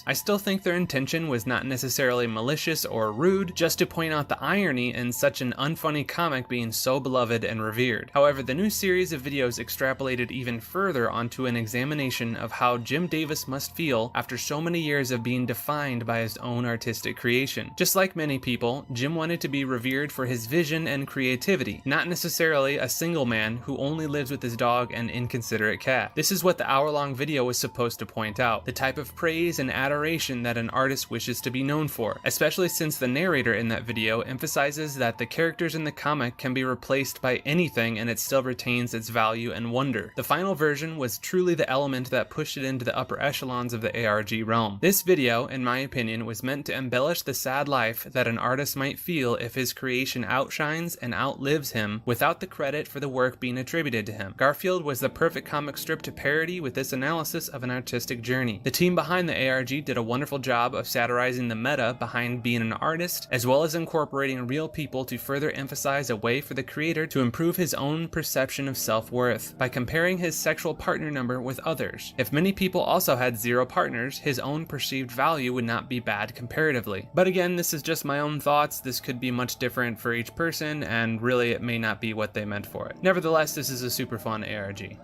I still think their intention was not necessarily malicious or rude, just to point out the irony in such an unfunny comic being so beloved and revered. However, the new series of videos extrapolated even further onto an examination of how Jim Davis must feel after so many years of being defined by his own artistic creation. Just like many people, Jim wanted to be revered for his vision and creativity, not necessarily a single man who only lives with his dog and inconsiderate cat. This is what the hour-long video was supposed to point out, the type of praise and adoration that an artist wishes to be known for, especially since the narrator in that video emphasizes that the characters in the comic can be replaced by anything and it still retains its value and wonder. The final version was truly the element that pushed it into the upper echelons of the ARG realm. This video, in my opinion, was meant to embellish the sad life that an artist might feel if his creation outshines and outlives him without the credit for the work being attributed to him. Garfield was the perfect comic strip to parody with this analysis of an artistic journey. The team behind the ARG did a wonderful job of satirizing the meta behind being an artist, as well as incorporating real people to further emphasize a way for the creator to improve his own perception of self-worth by comparing his sexual partner number with others. If many people also had 0 partners, his own perceived value would not be bad comparatively. But again, this is just my own thoughts. This could be much different for each person, and really it may not be what they meant for it. Nevertheless, this is a super fun ARG.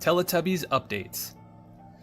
Teletubbies updates.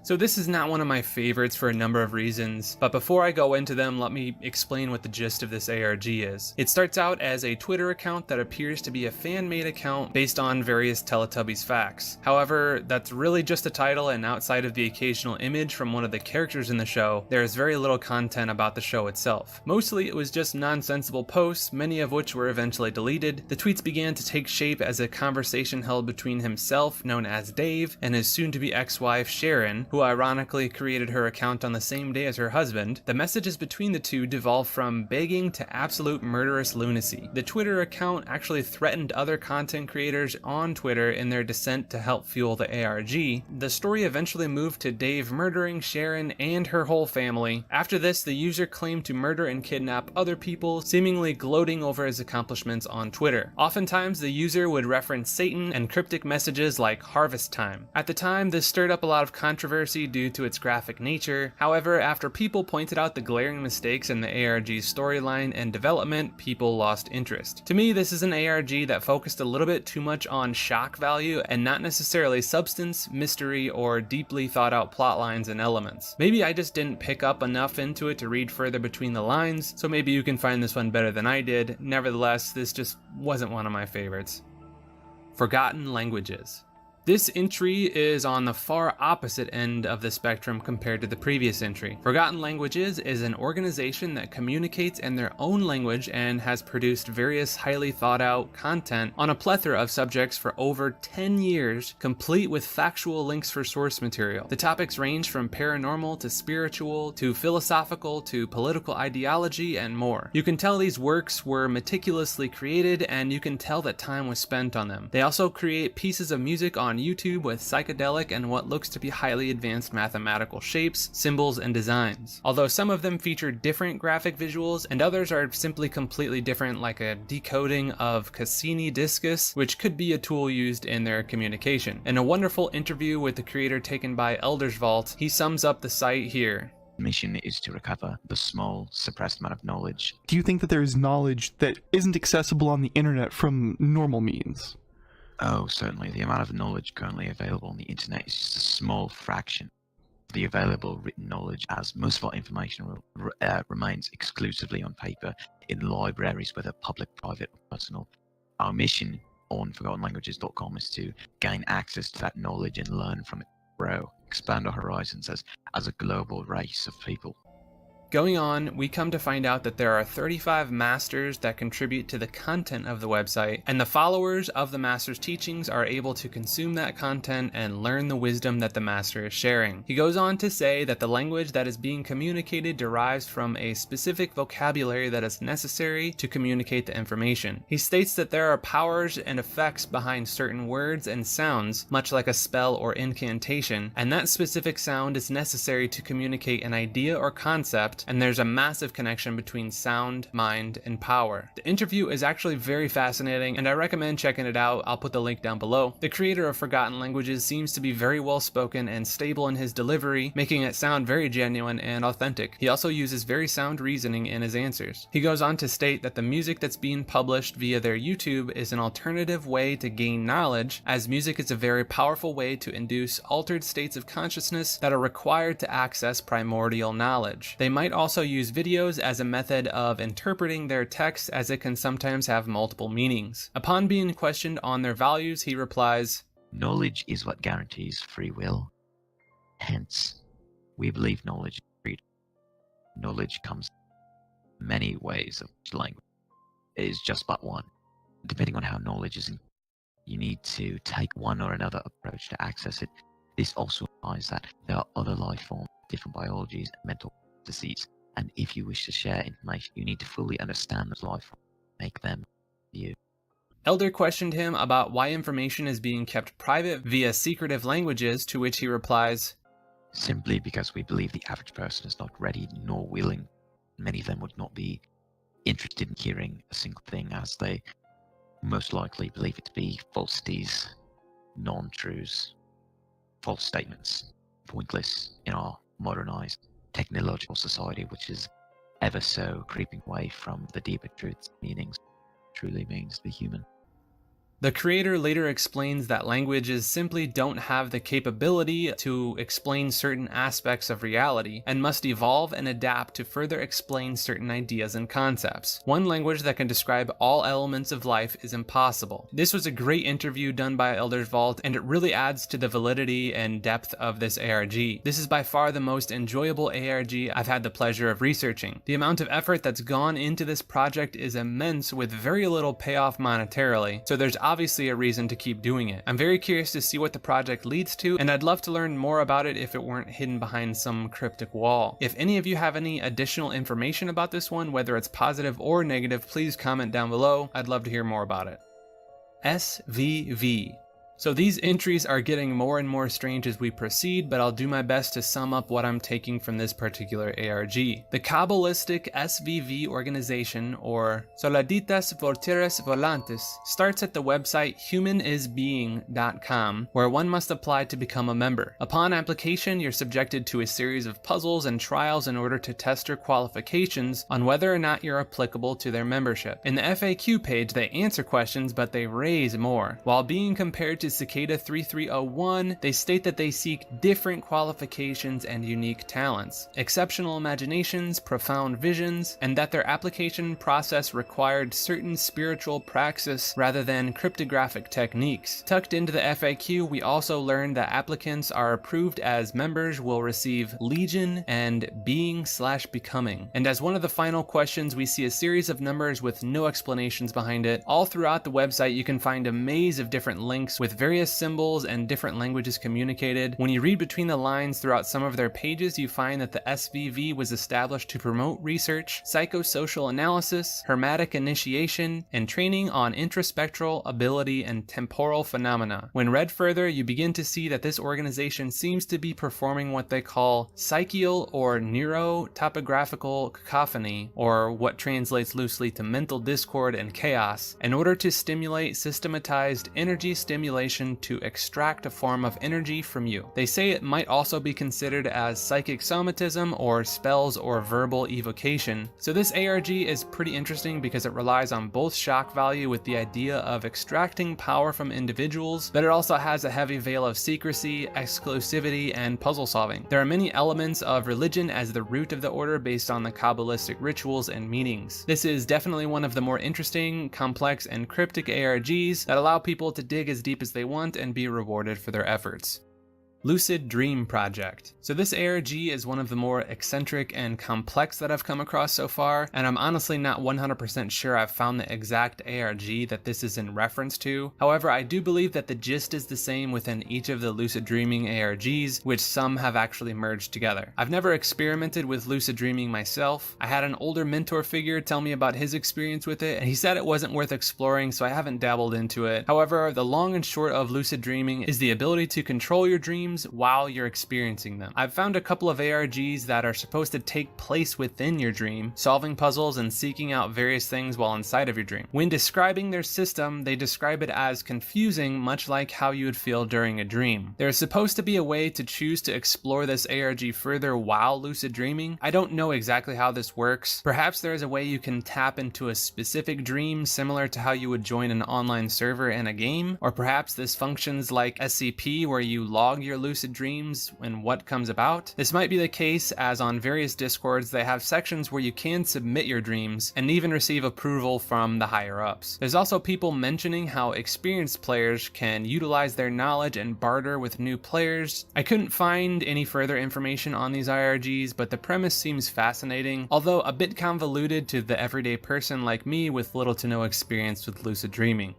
So this is not one of my favorites for a number of reasons, but before I go into them, let me explain what the gist of this ARG is. It starts out as a Twitter account that appears to be a fan-made account based on various Teletubbies facts. However, that's really just a title, and outside of the occasional image from one of the characters in the show, there is very little content about the show itself. Mostly it was just nonsensical posts, many of which were eventually deleted. The tweets began to take shape as a conversation held between himself, known as Dave, and his soon-to-be ex-wife Sharon, who ironically created her account on the same day as her husband. The messages between the two devolved from begging to absolute murderous lunacy. The Twitter account actually threatened other content creators on Twitter in their descent to help fuel the ARG. The story eventually moved to Dave murdering Sharon and her whole family. After this, the user claimed to murder and kidnap other people, seemingly gloating over his accomplishments on Twitter. Oftentimes, the user would reference Satan and cryptic messages like harvest time. At the time, this stirred up a lot of controversy due to its graphic nature. However, after people pointed out the glaring mistakes in the ARG's storyline and development, people lost interest. To me, this is an ARG that focused a little bit too much on shock value and not necessarily substance, mystery, or deeply thought out plot lines and elements. Maybe I just didn't pick up enough into it to read further between the lines, so maybe you can find this one better than I did. Nevertheless, this just wasn't one of my favorites. Forgotten languages. This entry is on the far opposite end of the spectrum compared to the previous entry. Forgotten Languages is an organization that communicates in their own language and has produced various highly thought out content on a plethora of subjects for over 10 years, complete with factual links for source material. The topics range from paranormal to spiritual to philosophical to political ideology and more. You can tell these works were meticulously created, and you can tell that time was spent on them. They also create pieces of music on YouTube with psychedelic and what looks to be highly advanced mathematical shapes, symbols, and designs. Although some of them feature different graphic visuals and others are simply completely different, like a decoding of Cassini discus, which could be a tool used in their communication. In a wonderful interview with the creator taken by Elder's Vault, he sums up the site here. Mission is to recover the small, suppressed amount of knowledge. Do you think that there is knowledge that isn't accessible on the internet from normal means? Oh, certainly. The amount of knowledge currently available on the internet is just a small fraction of the available written knowledge, as most of our information remains exclusively on paper in libraries, whether public, private, or personal. Our mission on ForgottenLanguages.com is to gain access to that knowledge and learn from it, grow, expand our horizons as a global race of people. Going on, we come to find out that there are 35 masters that contribute to the content of the website, and the followers of the master's teachings are able to consume that content and learn the wisdom that the master is sharing. He goes on to say that the language that is being communicated derives from a specific vocabulary that is necessary to communicate the information. He states that there are powers and effects behind certain words and sounds, much like a spell or incantation, and that specific sound is necessary to communicate an idea or concept concept, and there's a massive connection between sound, mind, and power. The interview is actually very fascinating, and I recommend checking it out. I'll put the link down below. The creator of Forgotten Languages seems to be very well spoken and stable in his delivery, making it sound very genuine and authentic. He also uses very sound reasoning in his answers. He goes on to state that the music that's being published via their YouTube is an alternative way to gain knowledge, as music is a very powerful way to induce altered states of consciousness that are required to access primordial knowledge. They might also use videos as a method of interpreting their text, as it can sometimes have multiple meanings. Upon being questioned on their values, he replies, Knowledge is what guarantees free will. Hence, we believe knowledge is freedom. Knowledge comes in many ways of language. It is just but one. Depending on how knowledge is, you need to take one or another approach to access it. This also implies that there are other life forms, different biologies, and mental disease. And if you wish to share information, you need to fully understand those life forms, make them you. Elder questioned him about why information is being kept private via secretive languages, to which he replies, Simply because we believe the average person is not ready nor willing. Many of them would not be interested in hearing a single thing, as they most likely believe it to be falsities, non-truths, false statements, pointless in our modernized technological society, which is ever so creeping away from the deeper truths, meanings, truly means to be human. The creator later explains that languages simply don't have the capability to explain certain aspects of reality, and must evolve and adapt to further explain certain ideas and concepts. One language that can describe all elements of life is impossible. This was a great interview done by Elder's Vault, and it really adds to the validity and depth of this ARG. This is by far the most enjoyable ARG I've had the pleasure of researching. The amount of effort that's gone into this project is immense, with very little payoff monetarily, so there's obviously a reason to keep doing it. I'm very curious to see what the project leads to, and I'd love to learn more about it if it weren't hidden behind some cryptic wall. If any of you have any additional information about this one, whether it's positive or negative, please comment down below. I'd love to hear more about it. SVV. So these entries are getting more and more strange as we proceed, but I'll do my best to sum up what I'm taking from this particular ARG. The Kabbalistic SVV organization, or Soladitas Volteres Volantes, starts at the website humanisbeing.com, where one must apply to become a member. Upon application, you're subjected to a series of puzzles and trials in order to test your qualifications on whether or not you're applicable to their membership. In the FAQ page, they answer questions, but they raise more. While being compared to Cicada 3301, they state that they seek different qualifications and unique talents, exceptional imaginations, profound visions, and that their application process required certain spiritual praxis rather than cryptographic techniques. Tucked into the FAQ, we also learned that applicants are approved as members will receive Legion and Being/Becoming. And as one of the final questions, we see a series of numbers with no explanations behind it. All throughout the website, you can find a maze of different links with various symbols and different languages communicated. When you read between the lines throughout some of their pages, you find that the SVV was established to promote research, psychosocial analysis, hermetic initiation, and training on introspectral ability and temporal phenomena. When read further, you begin to see that this organization seems to be performing what they call psychial or neurotopographical cacophony, or what translates loosely to mental discord and chaos, in order to stimulate systematized energy stimulation to extract a form of energy from you. They say it might also be considered as psychic somatism or spells or verbal evocation. So this ARG is pretty interesting because it relies on both shock value with the idea of extracting power from individuals, but it also has a heavy veil of secrecy, exclusivity, and puzzle solving. There are many elements of religion as the root of the order based on the Kabbalistic rituals and meanings. This is definitely one of the more interesting, complex, and cryptic ARGs that allow people to dig as deep as they want and be rewarded for their efforts. Lucid Dream Project. So this ARG is one of the more eccentric and complex that I've come across so far, and I'm honestly not 100% sure I've found the exact ARG that this is in reference to. However, I do believe that the gist is the same within each of the lucid dreaming ARGs, which some have actually merged together. I've never experimented with lucid dreaming myself. I had an older mentor figure tell me about his experience with it, and he said it wasn't worth exploring, so I haven't dabbled into it. However, the long and short of lucid dreaming is the ability to control your dreams dreams while you're experiencing them. I've found a couple of ARGs that are supposed to take place within your dream, solving puzzles and seeking out various things while inside of your dream. When describing their system, they describe it as confusing, much like how you would feel during a dream. There is supposed to be a way to choose to explore this ARG further while lucid dreaming. I don't know exactly how this works. Perhaps there is a way you can tap into a specific dream similar to how you would join an online server in a game, or perhaps this functions like SCP where you log your lucid dreams and what comes about. This might be the case, as on various discords they have sections where you can submit your dreams and even receive approval from the higher ups. There's also people mentioning how experienced players can utilize their knowledge and barter with new players. I couldn't find any further information on these IRGs, but the premise seems fascinating, although a bit convoluted to the everyday person like me with little to no experience with lucid dreaming.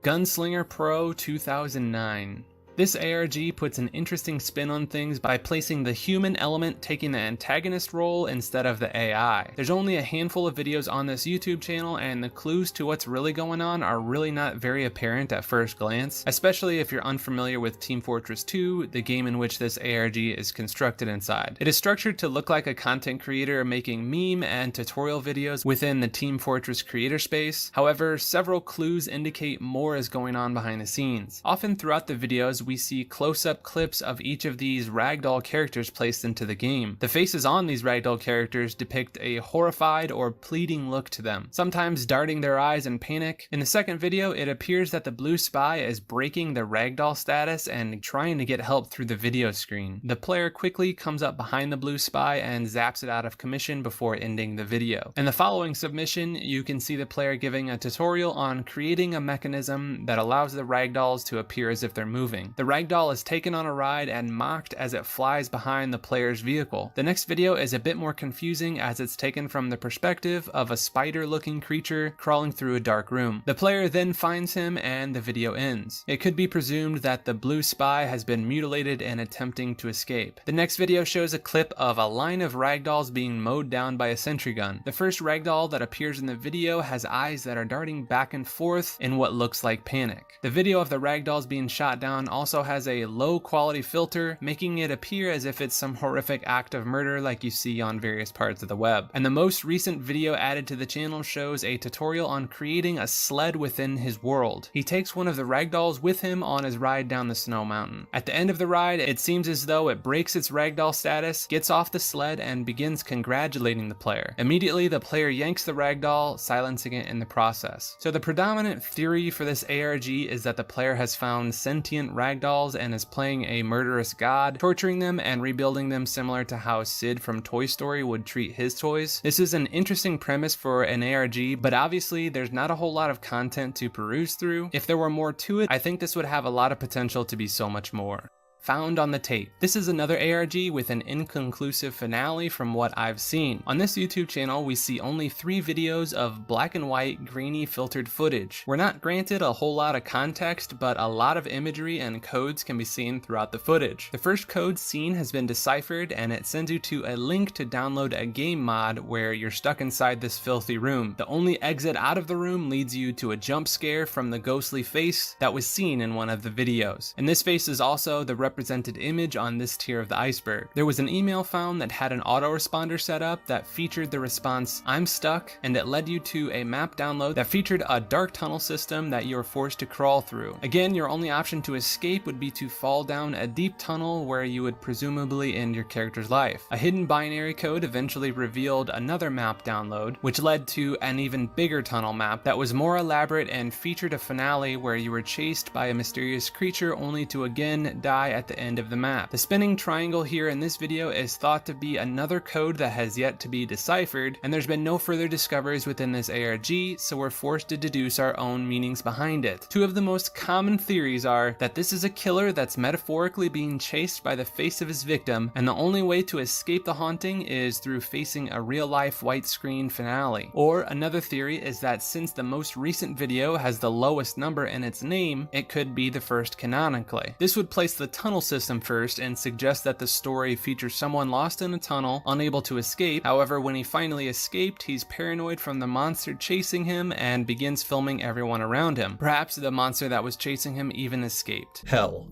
Gunslinger Pro 2009. This ARG puts an interesting spin on things by placing the human element taking the antagonist role instead of the AI. There's only a handful of videos on this YouTube channel, and the clues to what's really going on are really not very apparent at first glance, especially if you're unfamiliar with Team Fortress 2, the game in which this ARG is constructed inside. It is structured to look like a content creator making meme and tutorial videos within the Team Fortress creator space. However, several clues indicate more is going on behind the scenes. Often throughout the videos, we see close-up clips of each of these ragdoll characters placed into the game. The faces on these ragdoll characters depict a horrified or pleading look to them, sometimes darting their eyes in panic. In the second video, it appears that the blue spy is breaking the ragdoll status and trying to get help through the video screen. The player quickly comes up behind the blue spy and zaps it out of commission before ending the video. In the following submission, you can see the player giving a tutorial on creating a mechanism that allows the ragdolls to appear as if they're moving. The ragdoll is taken on a ride and mocked as it flies behind the player's vehicle. The next video is a bit more confusing as it's taken from the perspective of a spider-looking creature crawling through a dark room. The player then finds him and the video ends. It could be presumed that the blue spy has been mutilated and attempting to escape. The next video shows a clip of a line of ragdolls being mowed down by a sentry gun. The first ragdoll that appears in the video has eyes that are darting back and forth in what looks like panic. The video of the ragdolls being shot down also has a low quality filter, making it appear as if it's some horrific act of murder like you see on various parts of the web. And the most recent video added to the channel shows a tutorial on creating a sled within his world. He takes one of the ragdolls with him on his ride down the snow mountain. At the end of the ride, it seems as though it breaks its ragdoll status, gets off the sled, and begins congratulating the player. Immediately, the player yanks the ragdoll, silencing it in the process. So the predominant theory for this ARG is that the player has found sentient ragdolls and is playing a murderous god, torturing them and rebuilding them similar to how Sid from Toy Story would treat his toys. This is an interesting premise for an ARG, but obviously there's not a whole lot of content to peruse through. If there were more to it, I think this would have a lot of potential to be so much more. Found on the Tape. This is another ARG with an inconclusive finale from what I've seen. On this YouTube channel, we see only 3 videos of black and white, grainy filtered footage. We're not granted a whole lot of context, but a lot of imagery and codes can be seen throughout the footage. The first code seen has been deciphered, and it sends you to a link to download a game mod where you're stuck inside this filthy room. The only exit out of the room leads you to a jump scare from the ghostly face that was seen in one of the videos. And this face is also the represented image on this tier of the iceberg. There was an email found that had an autoresponder set up that featured the response, "I'm stuck," and it led you to a map download that featured a dark tunnel system that you were forced to crawl through. Again, your only option to escape would be to fall down a deep tunnel where you would presumably end your character's life. A hidden binary code eventually revealed another map download, which led to an even bigger tunnel map that was more elaborate and featured a finale where you were chased by a mysterious creature only to again die at the end of the map. The spinning triangle here in this video is thought to be another code that has yet to be deciphered, and there's been no further discoveries within this ARG, so we're forced to deduce our own meanings behind it. 2 of the most common theories are that this is a killer that's metaphorically being chased by the face of his victim, and the only way to escape the haunting is through facing a real-life white screen finale. Or another theory is that since the most recent video has the lowest number in its name, it could be the first canonically. This would place the tunnel system first and suggest that the story features someone lost in a tunnel, unable to escape. However, when he finally escaped, he's paranoid from the monster chasing him and begins filming everyone around him. Perhaps the monster that was chasing him even escaped. Hell.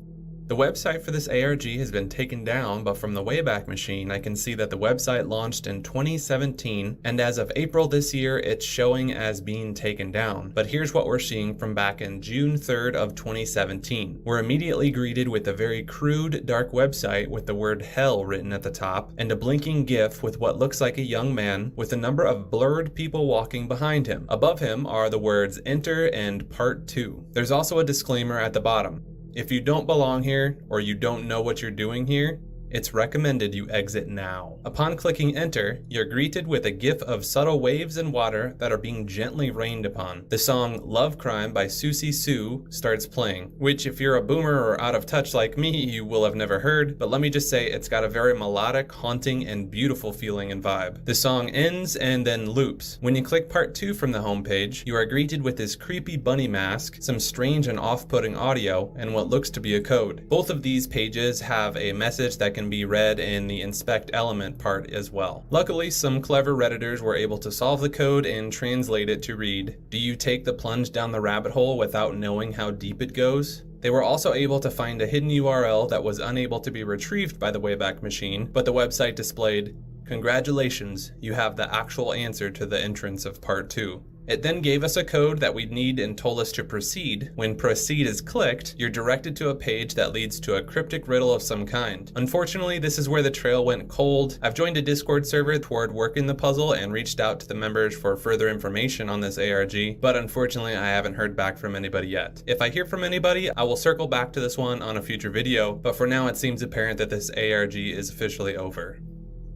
The website for this ARG has been taken down, but from the Wayback Machine, I can see that the website launched in 2017, and as of April this year, it's showing as being taken down. But here's what we're seeing from back in June 3rd of 2017. We're immediately greeted with a very crude, dark website with the word hell written at the top, and a blinking GIF with what looks like a young man with a number of blurred people walking behind him. Above him are the words enter and part 2. There's also a disclaimer at the bottom. If you don't belong here, or you don't know what you're doing here, it's recommended you exit now. Upon clicking enter, you're greeted with a gif of subtle waves and water that are being gently rained upon. The song Love Crime by Susie Sue starts playing, which if you're a boomer or out of touch like me, you will have never heard, but let me just say it's got a very melodic, haunting, and beautiful feeling and vibe. The song ends and then loops. When you click part 2 from the homepage, you are greeted with this creepy bunny mask, some strange and off-putting audio, and what looks to be a code. Both of these pages have a message that can be read in the inspect element part as well. Luckily, some clever Redditors were able to solve the code and translate it to read, "Do you take the plunge down the rabbit hole without knowing how deep it goes?" They were also able to find a hidden URL that was unable to be retrieved by the Wayback Machine, but the website displayed, "Congratulations, you have the actual answer to the entrance of part 2. It then gave us a code that we'd need and told us to proceed. When proceed is clicked, you're directed to a page that leads to a cryptic riddle of some kind. Unfortunately, this is where the trail went cold. I've joined a Discord server toward working the puzzle and reached out to the members for further information on this ARG, but unfortunately I haven't heard back from anybody yet. If I hear from anybody, I will circle back to this one on a future video, but for now it seems apparent that this ARG is officially over.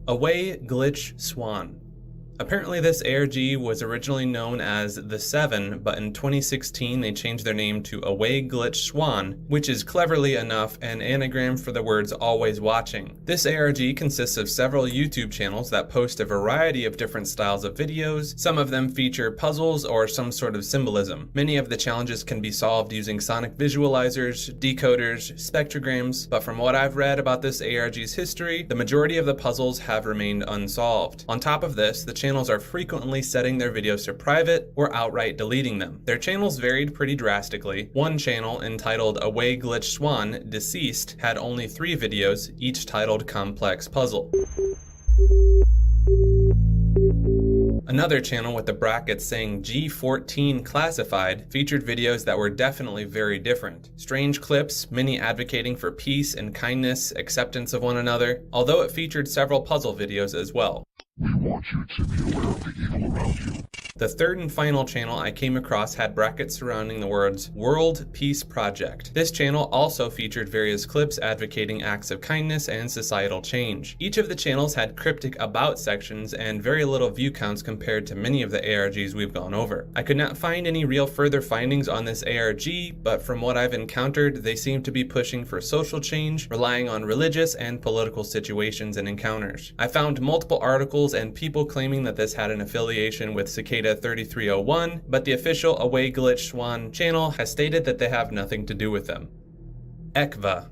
Away Glitch Swan. Apparently this ARG was originally known as The 7, but in 2016 they changed their name to Away Glitch Swan, which is cleverly enough an anagram for the words always watching. This ARG consists of several YouTube channels that post a variety of different styles of videos. Some of them feature puzzles or some sort of symbolism. Many of the challenges can be solved using sonic visualizers, decoders, spectrograms, but from what I've read about this ARG's history, the majority of the puzzles have remained unsolved. On top of this, the channels are frequently setting their videos to private or outright deleting them. Their channels varied pretty drastically. One channel, entitled Away Glitch Swan Deceased, had only 3 videos, each titled Complex Puzzle. Another channel with the brackets saying G14 Classified featured videos that were definitely very different. Strange clips, many advocating for peace and kindness, acceptance of one another, although it featured several puzzle videos as well. We want you to be aware of the evil around you. The third and final channel I came across had brackets surrounding the words World Peace Project. This channel also featured various clips advocating acts of kindness and societal change. Each of the channels had cryptic about sections and very little view counts compared to many of the ARGs we've gone over. I could not find any real further findings on this ARG, but from what I've encountered, they seem to be pushing for social change, relying on religious and political situations and encounters. I found multiple articles and people claiming that this had an affiliation with Cicada 3301, but the official Away Glitch Swan channel has stated that they have nothing to do with them. ECVA.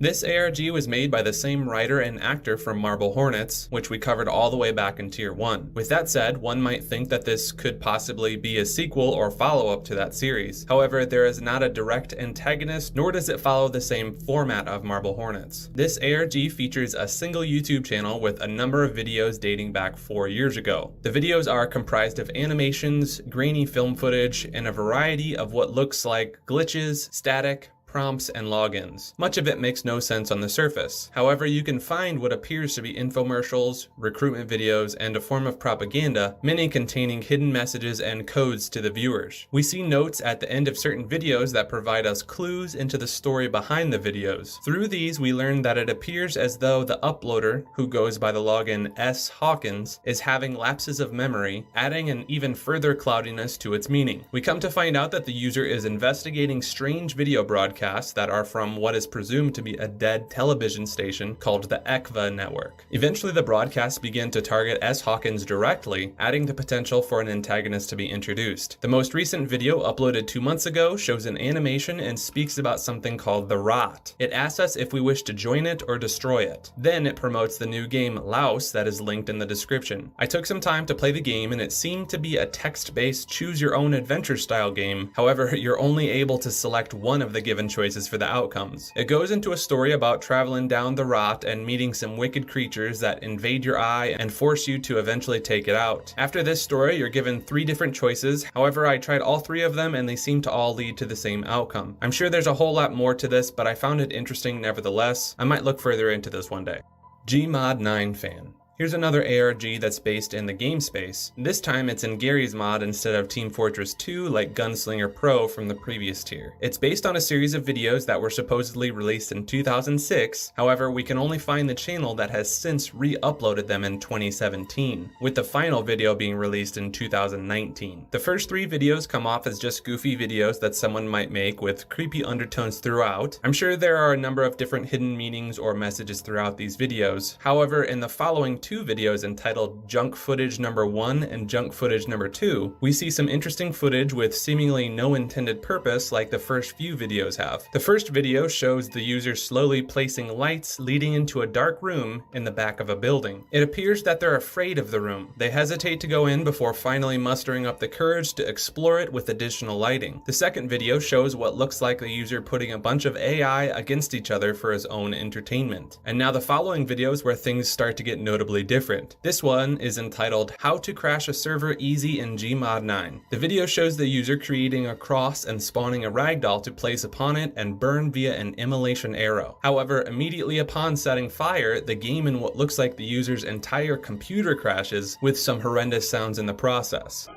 This ARG was made by the same writer and actor from Marble Hornets, which we covered all the way back in Tier 1. With that said, one might think that this could possibly be a sequel or follow-up to that series. However, there is not a direct antagonist, nor does it follow the same format of Marble Hornets. This ARG features a single YouTube channel with a number of videos dating back 4 years ago. The videos are comprised of animations, grainy film footage, and a variety of what looks like glitches, static, prompts, and logins. Much of it makes no sense on the surface. However, you can find what appears to be infomercials, recruitment videos, and a form of propaganda, many containing hidden messages and codes to the viewers. We see notes at the end of certain videos that provide us clues into the story behind the videos. Through these, we learn that it appears as though the uploader, who goes by the login S. Hawkins, is having lapses of memory, adding an even further cloudiness to its meaning. We come to find out that the user is investigating strange video broadcasts that are from what is presumed to be a dead television station called the ECVA network. Eventually, the broadcasts begin to target S. Hawkins directly, adding the potential for an antagonist to be introduced. The most recent video, uploaded 2 months ago, shows an animation and speaks about something called the Rot. It asks us if we wish to join it or destroy it. Then it promotes the new game Laos that is linked in the description. I took some time to play the game and it seemed to be a text-based choose-your-own-adventure style game. However, you're only able to select one of the given choices for the outcomes. It goes into a story about traveling down the rot and meeting some wicked creatures that invade your eye and force you to eventually take it out. After this story, you're given 3 different choices. However, I tried all 3 of them and they seem to all lead to the same outcome. I'm sure there's a whole lot more to this, but I found it interesting nevertheless. I might look further into this one day. Gmod 9 fan. Here's another ARG that's based in the game space. This time it's in Garry's mod instead of Team Fortress 2 like Gunslinger Pro from the previous tier. It's based on a series of videos that were supposedly released in 2006, however we can only find the channel that has since re-uploaded them in 2017, with the final video being released in 2019. The first 3 videos come off as just goofy videos that someone might make with creepy undertones throughout. I'm sure there are a number of different hidden meanings or messages throughout these videos. However, in the following 2 videos entitled Junk Footage Number 1 and Junk Footage Number 2, we see some interesting footage with seemingly no intended purpose like the first few videos have. The first video shows the user slowly placing lights leading into a dark room in the back of a building. It appears that they're afraid of the room. They hesitate to go in before finally mustering up the courage to explore it with additional lighting. The second video shows what looks like the user putting a bunch of AI against each other for his own entertainment. And now the following videos where things start to get notably different. This one is entitled How to Crash a Server Easy in Gmod 9. The video shows the user creating a cross and spawning a ragdoll to place upon it and burn via an immolation arrow. However, immediately upon setting fire, the game and what looks like the user's entire computer crashes, with some horrendous sounds in the process.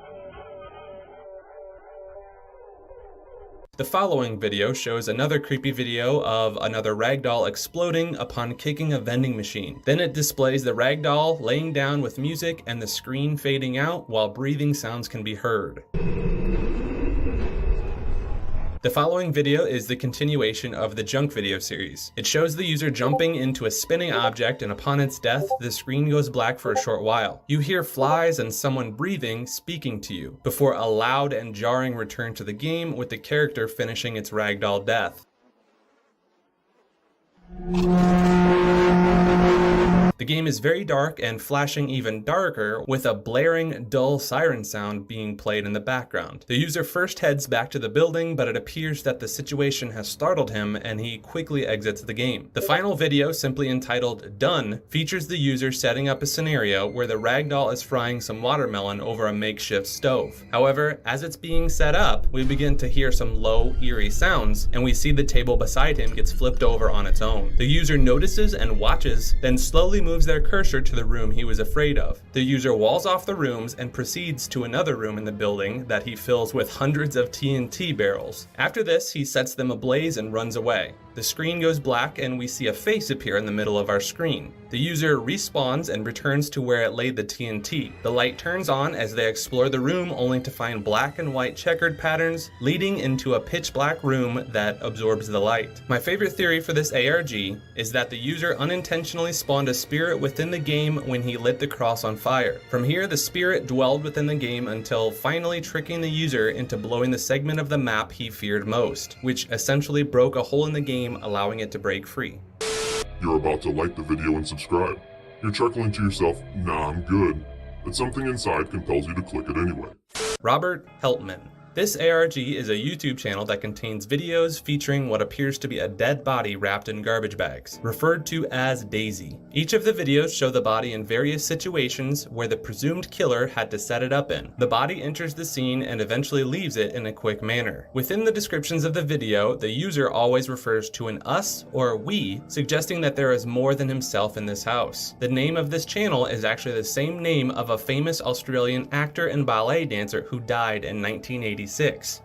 The following video shows another creepy video of another ragdoll exploding upon kicking a vending machine. Then it displays the ragdoll laying down with music and the screen fading out while breathing sounds can be heard. The following video is the continuation of the Junk video series. It shows the user jumping into a spinning object, and upon its death, the screen goes black for a short while. You hear flies and someone breathing speaking to you, before a loud and jarring return to the game with the character finishing its ragdoll death. The game is very dark and flashing even darker, with a blaring, dull siren sound being played in the background. The user first heads back to the building, but it appears that the situation has startled him and he quickly exits the game. The final video, simply entitled Done, features the user setting up a scenario where the ragdoll is frying some watermelon over a makeshift stove. However, as it's being set up, we begin to hear some low, eerie sounds, and we see the table beside him gets flipped over on its own. The user notices and watches, then slowly moves their cursor to the room he was afraid of. The user walls off the rooms and proceeds to another room in the building that he fills with hundreds of TNT barrels. After this, he sets them ablaze and runs away. The screen goes black and we see a face appear in the middle of our screen. The user respawns and returns to where it laid the TNT. The light turns on as they explore the room, only to find black and white checkered patterns leading into a pitch black room that absorbs the light. My favorite theory for this ARG is that the user unintentionally spawned a spirit within the game when he lit the cross on fire. From here, the spirit dwelled within the game until finally tricking the user into blowing the segment of the map he feared most, which essentially broke a hole in the game, allowing it to break free. You're about to like the video and subscribe. You're chuckling to yourself, nah, I'm good. But something inside compels you to click it anyway. Robert Heltman. This ARG is a YouTube channel that contains videos featuring what appears to be a dead body wrapped in garbage bags, referred to as Daisy. Each of the videos show the body in various situations where the presumed killer had to set it up in. The body enters the scene and eventually leaves it in a quick manner. Within the descriptions of the video, the user always refers to an us or we, suggesting that there is more than himself in this house. The name of this channel is actually the same name of a famous Australian actor and ballet dancer who died in 1986.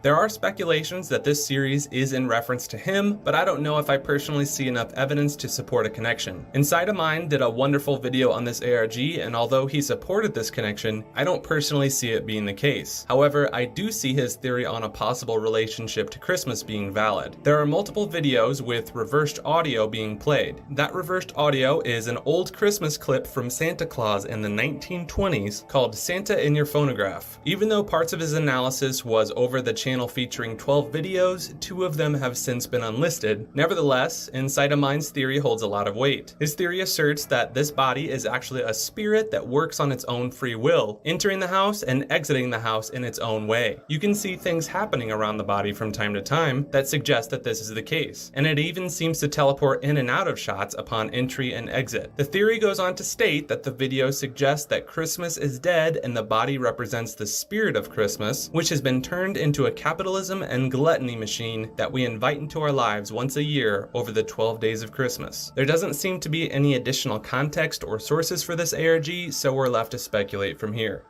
There are speculations that this series is in reference to him, but I don't know if I personally see enough evidence to support a connection. Inside of Mine did a wonderful video on this ARG, and although he supported this connection, I don't personally see it being the case. However, I do see his theory on a possible relationship to Christmas being valid. There are multiple videos with reversed audio being played. That reversed audio is an old Christmas clip from Santa Claus in the 1920s called Santa in Your Phonograph. Even though parts of his analysis was because over the channel featuring 12 videos, 2 of them have since been unlisted. Nevertheless, Inside of Mind's theory holds a lot of weight. His theory asserts that this body is actually a spirit that works on its own free will, entering the house and exiting the house in its own way. You can see things happening around the body from time to time that suggest that this is the case, and it even seems to teleport in and out of shots upon entry and exit. The theory goes on to state that the video suggests that Christmas is dead and the body represents the spirit of Christmas, which has been turned into a capitalism and gluttony machine that we invite into our lives once a year over the 12 days of Christmas. There doesn't seem to be any additional context or sources for this ARG, so we're left to speculate from here.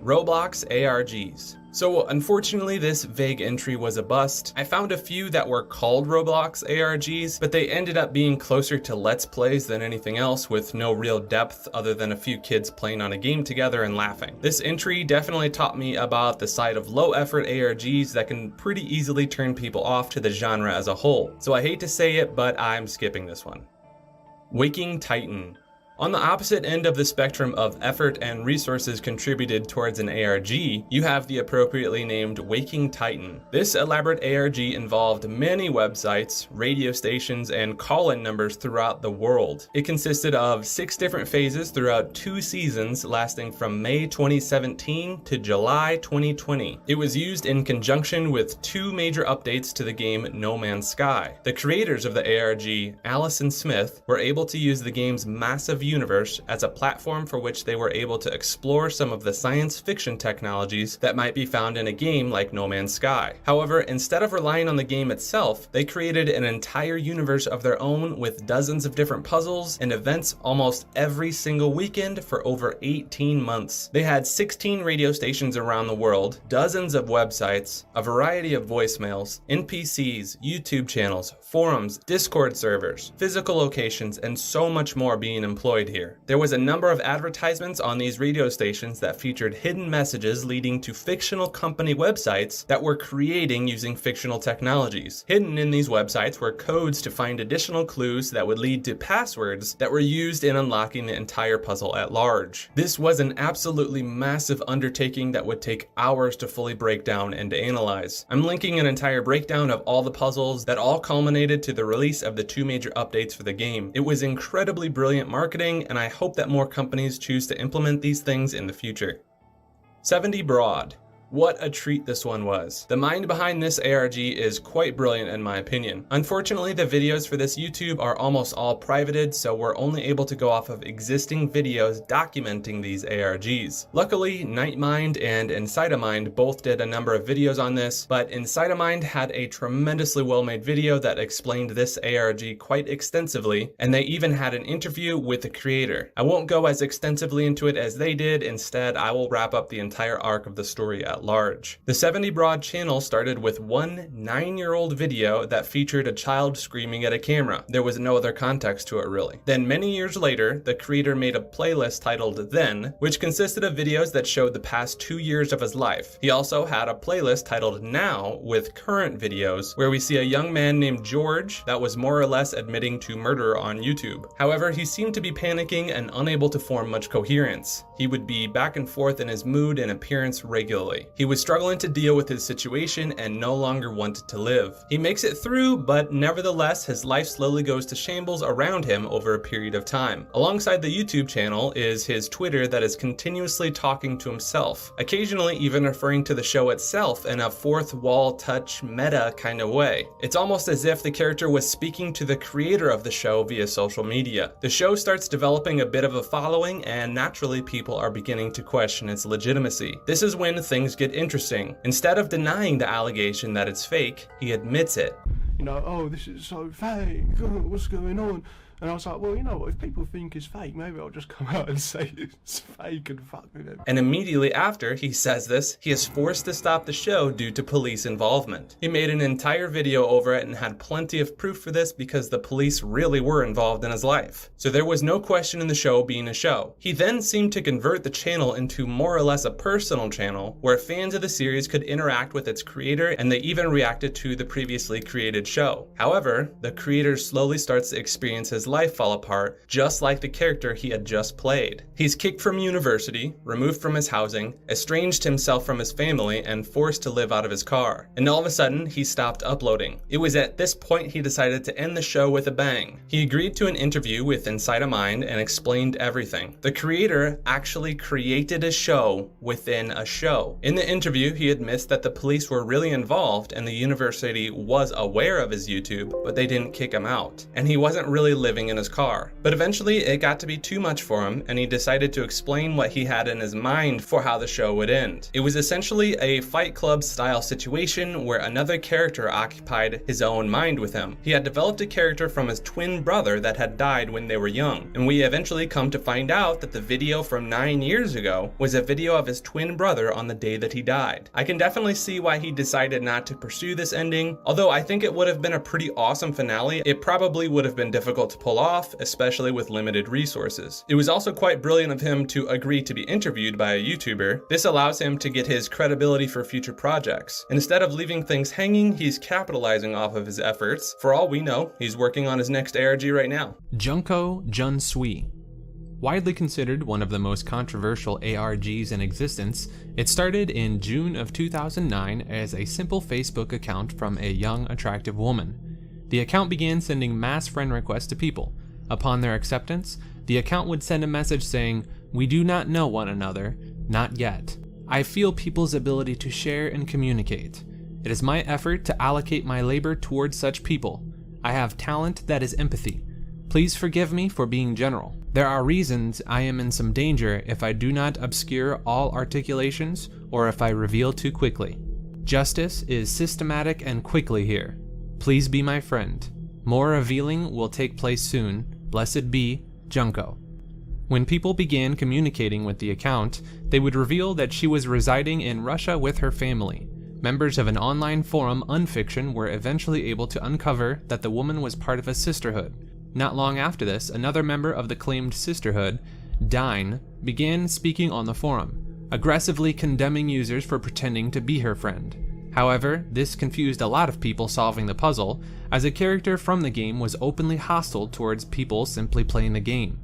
Roblox ARGs. So unfortunately, this vague entry was a bust. I found a few that were called Roblox ARGs, but they ended up being closer to Let's Plays than anything else, with no real depth other than a few kids playing on a game together and laughing. This entry definitely taught me about the side of low effort ARGs that can pretty easily turn people off to the genre as a whole. So I hate to say it, but I'm skipping this one. Waking Titan. On the opposite end of the spectrum of effort and resources contributed towards an ARG, you have the appropriately named Waking Titan. This elaborate ARG involved many websites, radio stations, and call-in numbers throughout the world. It consisted of 6 different phases throughout 2 seasons lasting from May 2017 to July 2020. It was used in conjunction with 2 major updates to the game No Man's Sky. The creators of the ARG, Allison Smith, were able to use the game's massive universe as a platform for which they were able to explore some of the science fiction technologies that might be found in a game like No Man's Sky. However, instead of relying on the game itself, they created an entire universe of their own with dozens of different puzzles and events almost every single weekend for over 18 months. They had 16 radio stations around the world, dozens of websites, a variety of voicemails, NPCs, YouTube channels, forums, Discord servers, physical locations, and so much more being employed here. There was a number of advertisements on these radio stations that featured hidden messages leading to fictional company websites that were creating using fictional technologies. Hidden in these websites were codes to find additional clues that would lead to passwords that were used in unlocking the entire puzzle at large. This was an absolutely massive undertaking that would take hours to fully break down and to analyze. I'm linking an entire breakdown of all the puzzles that all culminated to the release of the 2 major updates for the game. It was incredibly brilliant marketing, and I hope that more companies choose to implement these things in the future. 70 Broad. What a treat this one was. The mind behind this ARG is quite brilliant in my opinion. Unfortunately, the videos for this YouTube are almost all privated, so we're only able to go off of existing videos documenting these ARGs. Luckily, Nightmind and Inside of Mind both did a number of videos on this, but Inside of Mind had a tremendously well-made video that explained this ARG quite extensively, and they even had an interview with the creator. I won't go as extensively into it as they did. Instead, I will wrap up the entire arc of the story at large. The 70 Broad channel started with one 9-year-old video that featured a child screaming at a camera. There was no other context to it really. Then many years later, the creator made a playlist titled Then, which consisted of videos that showed the past 2 years of his life. He also had a playlist titled Now with current videos, where we see a young man named George that was more or less admitting to murder on YouTube. However, he seemed to be panicking and unable to form much coherence. He would be back and forth in his mood and appearance regularly. He was struggling to deal with his situation and no longer wanted to live. He makes it through, but nevertheless, his life slowly goes to shambles around him over a period of time. Alongside the YouTube channel is his Twitter that is continuously talking to himself, occasionally even referring to the show itself in a fourth wall touch meta kind of way. It's almost as if the character was speaking to the creator of the show via social media. The show starts developing a bit of a following, and naturally people are beginning to question its legitimacy. This is when things get interesting. Instead of denying the allegation that it's fake, he admits it. You know, oh, this is so fake, oh, what's going on? And I was like, well, you know what, if people think it's fake, maybe I'll just come out and say it's fake and fuck with it. And immediately after he says this, he is forced to stop the show due to police involvement. He made an entire video over it and had plenty of proof for this because the police really were involved in his life. So there was no question in the show being a show. He then seemed to convert the channel into more or less a personal channel where fans of the series could interact with its creator, and they even reacted to the previously created show. However, the creator slowly starts to experience his his life fall apart, just like the character he had just played. He's kicked from university, removed from his housing, estranged himself from his family, and forced to live out of his car. And all of a sudden, he stopped uploading. It was at this point he decided to end the show with a bang. He agreed to an interview with Inside a Mind and explained everything. The creator actually created a show within a show. In the interview, he admits that the police were really involved and the university was aware of his YouTube, but they didn't kick him out. And he wasn't really living in his car. But eventually, it got to be too much for him, and he decided to explain what he had in his mind for how the show would end. It was essentially a Fight Club style situation where another character occupied his own mind with him. He had developed a character from his twin brother that had died when they were young, and we eventually come to find out that the video from 9 years ago was a video of his twin brother on the day that he died. I can definitely see why he decided not to pursue this ending, although I think it would have been a pretty awesome finale. It probably would have been difficult to pull off, especially with limited resources. It was also quite brilliant of him to agree to be interviewed by a YouTuber. This allows him to get his credibility for future projects. Instead of leaving things hanging, he's capitalizing off of his efforts. For all we know, he's working on his next ARG right now. Junko Junsui. Widely considered one of the most controversial ARGs in existence, it started in June of 2009 as a simple Facebook account from a young, attractive woman. The account began sending mass friend requests to people. Upon their acceptance, the account would send a message saying, "We do not know one another, not yet. I feel people's ability to share and communicate. It is my effort to allocate my labor towards such people. I have talent that is empathy. Please forgive me for being general. There are reasons I am in some danger if I do not obscure all articulations or if I reveal too quickly. Justice is systematic and quickly here. Please be my friend. More revealing will take place soon. Blessed be, Junko." When people began communicating with the account, they would reveal that she was residing in Russia with her family. Members of an online forum, Unfiction, were eventually able to uncover that the woman was part of a sisterhood. Not long after this, another member of the claimed sisterhood, Dine, began speaking on the forum, aggressively condemning users for pretending to be her friend. However, this confused a lot of people solving the puzzle, as a character from the game was openly hostile towards people simply playing the game.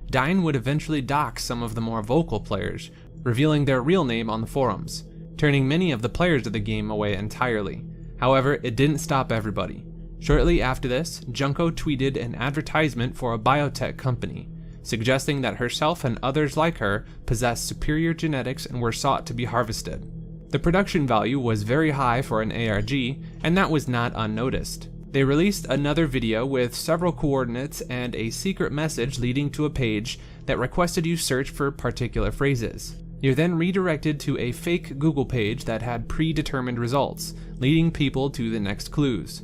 Dine would eventually dox some of the more vocal players, revealing their real name on the forums, turning many of the players of the game away entirely. However, it didn't stop everybody. Shortly after this, Junko tweeted an advertisement for a biotech company, suggesting that herself and others like her possessed superior genetics and were sought to be harvested. The production value was very high for an ARG, and that was not unnoticed. They released another video with several coordinates and a secret message leading to a page that requested you search for particular phrases. You're then redirected to a fake Google page that had predetermined results, leading people to the next clues.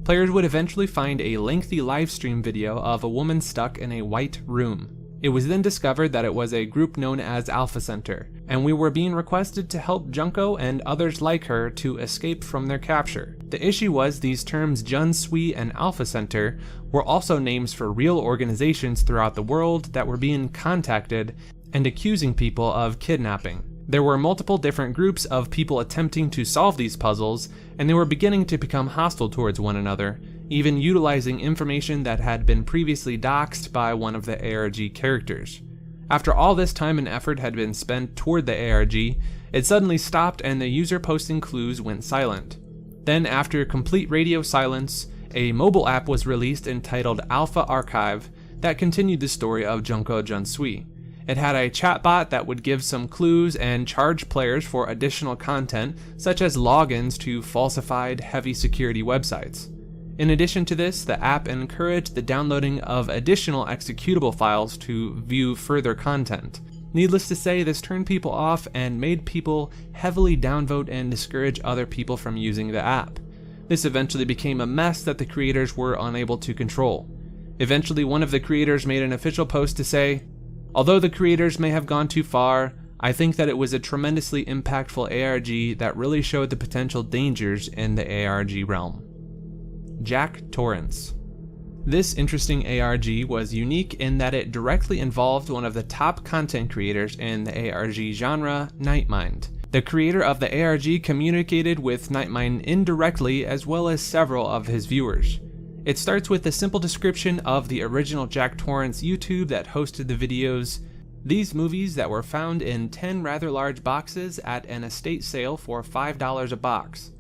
Players would eventually find a lengthy livestream video of a woman stuck in a white room. It was then discovered that it was a group known as Alpha Center, and we were being requested to help Junko and others like her to escape from their capture. The issue was these terms Junsui and Alpha Center were also names for real organizations throughout the world that were being contacted and accusing people of kidnapping. There were multiple different groups of people attempting to solve these puzzles, and they were beginning to become hostile towards one another, even utilizing information that had been previously doxed by one of the ARG characters. After all this time and effort had been spent toward the ARG, it suddenly stopped and the user posting clues went silent. Then, after complete radio silence, a mobile app was released entitled Alpha Archive that continued the story of Junko Junsui. It had a chatbot that would give some clues and charge players for additional content, such as logins to falsified, heavy security websites. In addition to this, the app encouraged the downloading of additional executable files to view further content. Needless to say, this turned people off and made people heavily downvote and discourage other people from using the app. This eventually became a mess that the creators were unable to control. Eventually, one of the creators made an official post to say, "Although the creators may have gone too far, I think that it was a tremendously impactful ARG that really showed the potential dangers in the ARG realm." Jack Torrance. This interesting ARG was unique in that it directly involved one of the top content creators in the ARG genre, Nightmind. The creator of the ARG communicated with Nightmind indirectly as well as several of his viewers. It starts with a simple description of the original Jack Torrance YouTube that hosted the videos. These movies that were found in 10 rather large boxes at an estate sale for $5 a box.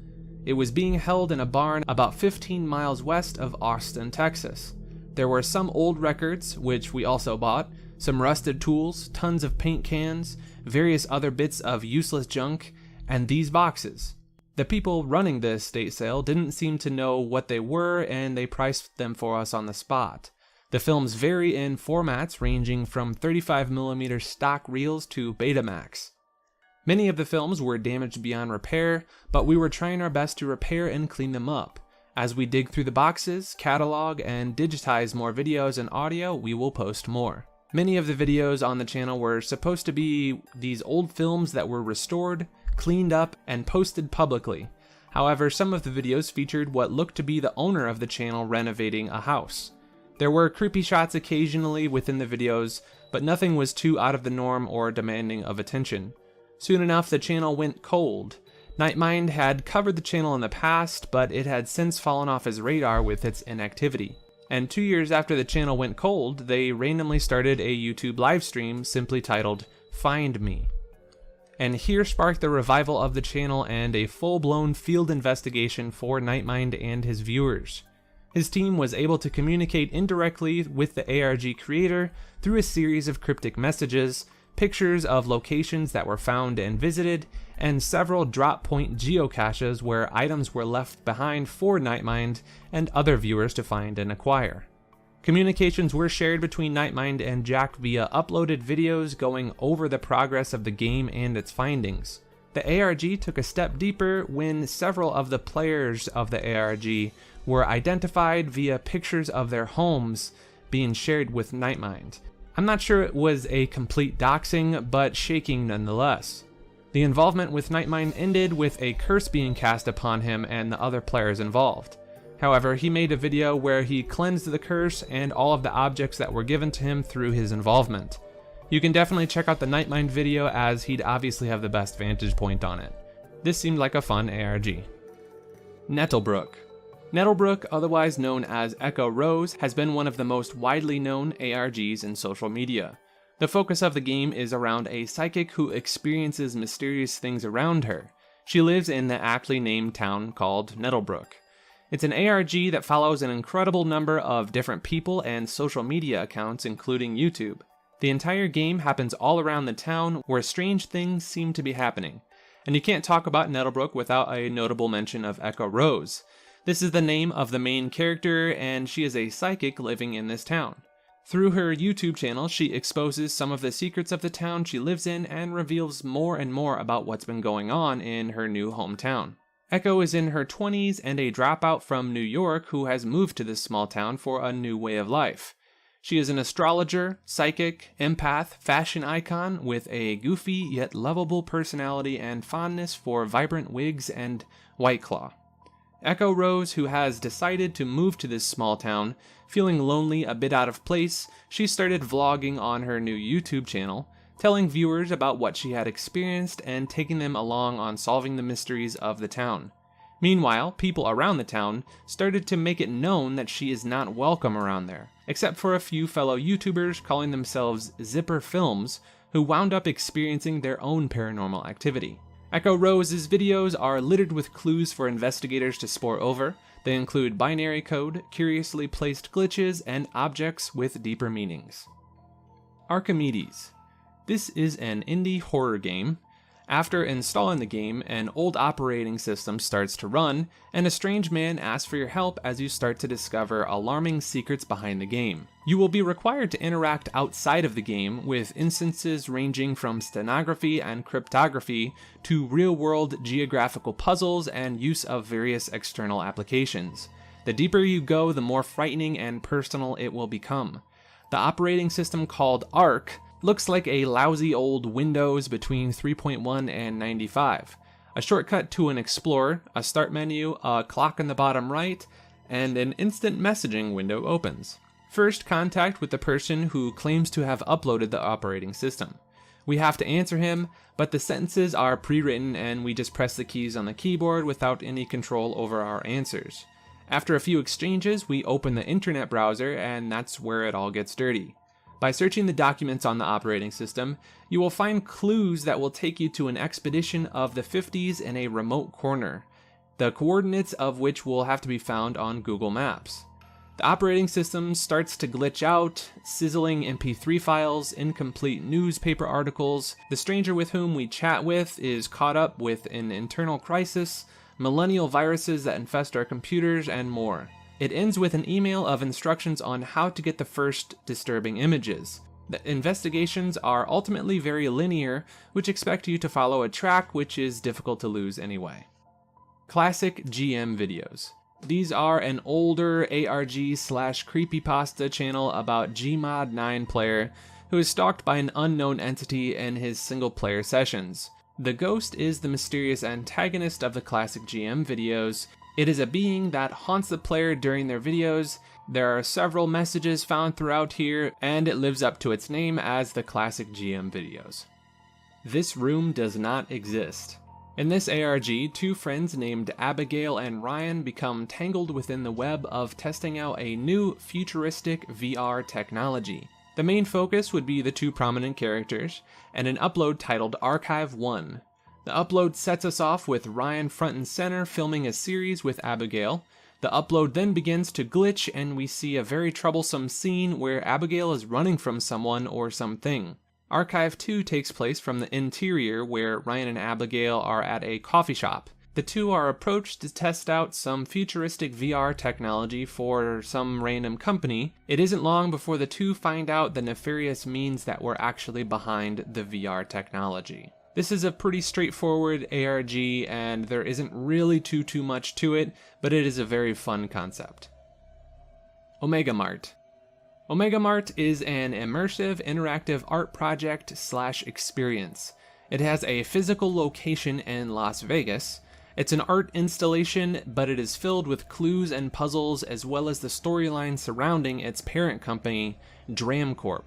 It was being held in a barn about 15 miles west of Austin, Texas. There were some old records, which we also bought, some rusted tools, tons of paint cans, various other bits of useless junk, and these boxes. The people running the estate sale didn't seem to know what they were, and they priced them for us on the spot. The films vary in formats ranging from 35mm stock reels to Betamax. Many of the films were damaged beyond repair, but we were trying our best to repair and clean them up. As we dig through the boxes, catalog, and digitize more videos and audio, we will post more. Many of the videos on the channel were supposed to be these old films that were restored, cleaned up, and posted publicly. However, some of the videos featured what looked to be the owner of the channel renovating a house. There were creepy shots occasionally within the videos, but nothing was too out of the norm or demanding of attention. Soon enough, the channel went cold. Nightmind had covered the channel in the past, but it had since fallen off his radar with its inactivity. And 2 years after the channel went cold, they randomly started a YouTube livestream simply titled Find Me. And here sparked the revival of the channel and a full-blown field investigation for Nightmind and his viewers. His team was able to communicate indirectly with the ARG creator through a series of cryptic messages, pictures of locations that were found and visited, and several drop point geocaches where items were left behind for Nightmind and other viewers to find and acquire. Communications were shared between Nightmind and Jack via uploaded videos going over the progress of the game and its findings. The ARG took a step deeper when several of the players of the ARG were identified via pictures of their homes being shared with Nightmind. I'm not sure it was a complete doxing, but shaking nonetheless. The involvement with Nightmind ended with a curse being cast upon him and the other players involved. However, he made a video where he cleansed the curse and all of the objects that were given to him through his involvement. You can definitely check out the Nightmind video as he'd obviously have the best vantage point on it. This seemed like a fun ARG. Nettlebrook. Nettlebrook, otherwise known as Echo Rose, has been one of the most widely known ARGs in social media. The focus of the game is around a psychic who experiences mysterious things around her. She lives in the aptly named town called Nettlebrook. It's an ARG that follows an incredible number of different people and social media accounts, including YouTube. The entire game happens all around the town where strange things seem to be happening. And you can't talk about Nettlebrook without a notable mention of Echo Rose. This is the name of the main character, and she is a psychic living in this town. Through her YouTube channel, she exposes some of the secrets of the town she lives in and reveals more and more about what's been going on in her new hometown. Echo is in her 20s and a dropout from New York who has moved to this small town for a new way of life. She is an astrologer, psychic, empath, fashion icon with a goofy yet lovable personality and fondness for vibrant wigs and White Claw. Echo Rose, who has decided to move to this small town, feeling lonely, a bit out of place, she started vlogging on her new YouTube channel, telling viewers about what she had experienced and taking them along on solving the mysteries of the town. Meanwhile, people around the town started to make it known that she is not welcome around there, except for a few fellow YouTubers calling themselves Zipper Films, who wound up experiencing their own paranormal activity. Echo Rose's videos are littered with clues for investigators to spore over. They include binary code, curiously placed glitches, and objects with deeper meanings. Archimedes. This is an indie horror game. After installing the game, an old operating system starts to run, and a strange man asks for your help as you start to discover alarming secrets behind the game. You will be required to interact outside of the game with instances ranging from stenography and cryptography to real-world geographical puzzles and use of various external applications. The deeper you go, the more frightening and personal it will become. The operating system, called ARC, looks like a lousy old Windows between 3.1 and 95. A shortcut to an Explorer, a start menu, a clock in the bottom right, and an instant messaging window opens. First, contact with the person who claims to have uploaded the operating system. We have to answer him, but the sentences are pre-written and we just press the keys on the keyboard without any control over our answers. After a few exchanges, we open the internet browser, and that's where it all gets dirty. By searching the documents on the operating system, you will find clues that will take you to an expedition of the 50s in a remote corner, the coordinates of which will have to be found on Google Maps. The operating system starts to glitch out, sizzling MP3 files, incomplete newspaper articles, the stranger with whom we chat with is caught up with an internal crisis, millennial viruses that infest our computers, and more. It ends with an email of instructions on how to get the first disturbing images. The investigations are ultimately very linear, which expect you to follow a track which is difficult to lose anyway. Classic GM videos. These are an older ARG/creepypasta channel about Gmod 9 player who is stalked by an unknown entity in his single-player sessions. The ghost is the mysterious antagonist of the classic GM videos. It is a being that haunts the player during their videos. There are several messages found throughout here, and it lives up to its name as the classic GM videos. This room does not exist. In this ARG, two friends named Abigail and Ryan become tangled within the web of testing out a new futuristic VR technology. The main focus would be the two prominent characters, and an upload titled Archive 1. The upload sets us off with Ryan front and center filming a series with Abigail. The upload then begins to glitch, and we see a very troublesome scene where Abigail is running from someone or something. Archive 2 takes place from the interior, where Ryan and Abigail are at a coffee shop. The two are approached to test out some futuristic VR technology for some random company. It isn't long before the two find out the nefarious means that were actually behind the VR technology. This is a pretty straightforward ARG, and there isn't really too much to it, but it is a very fun concept. Omega Mart. Omega Mart is an immersive, interactive art project / experience. It has a physical location in Las Vegas. It's an art installation, but it is filled with clues and puzzles as well as the storyline surrounding its parent company, Dramcorp.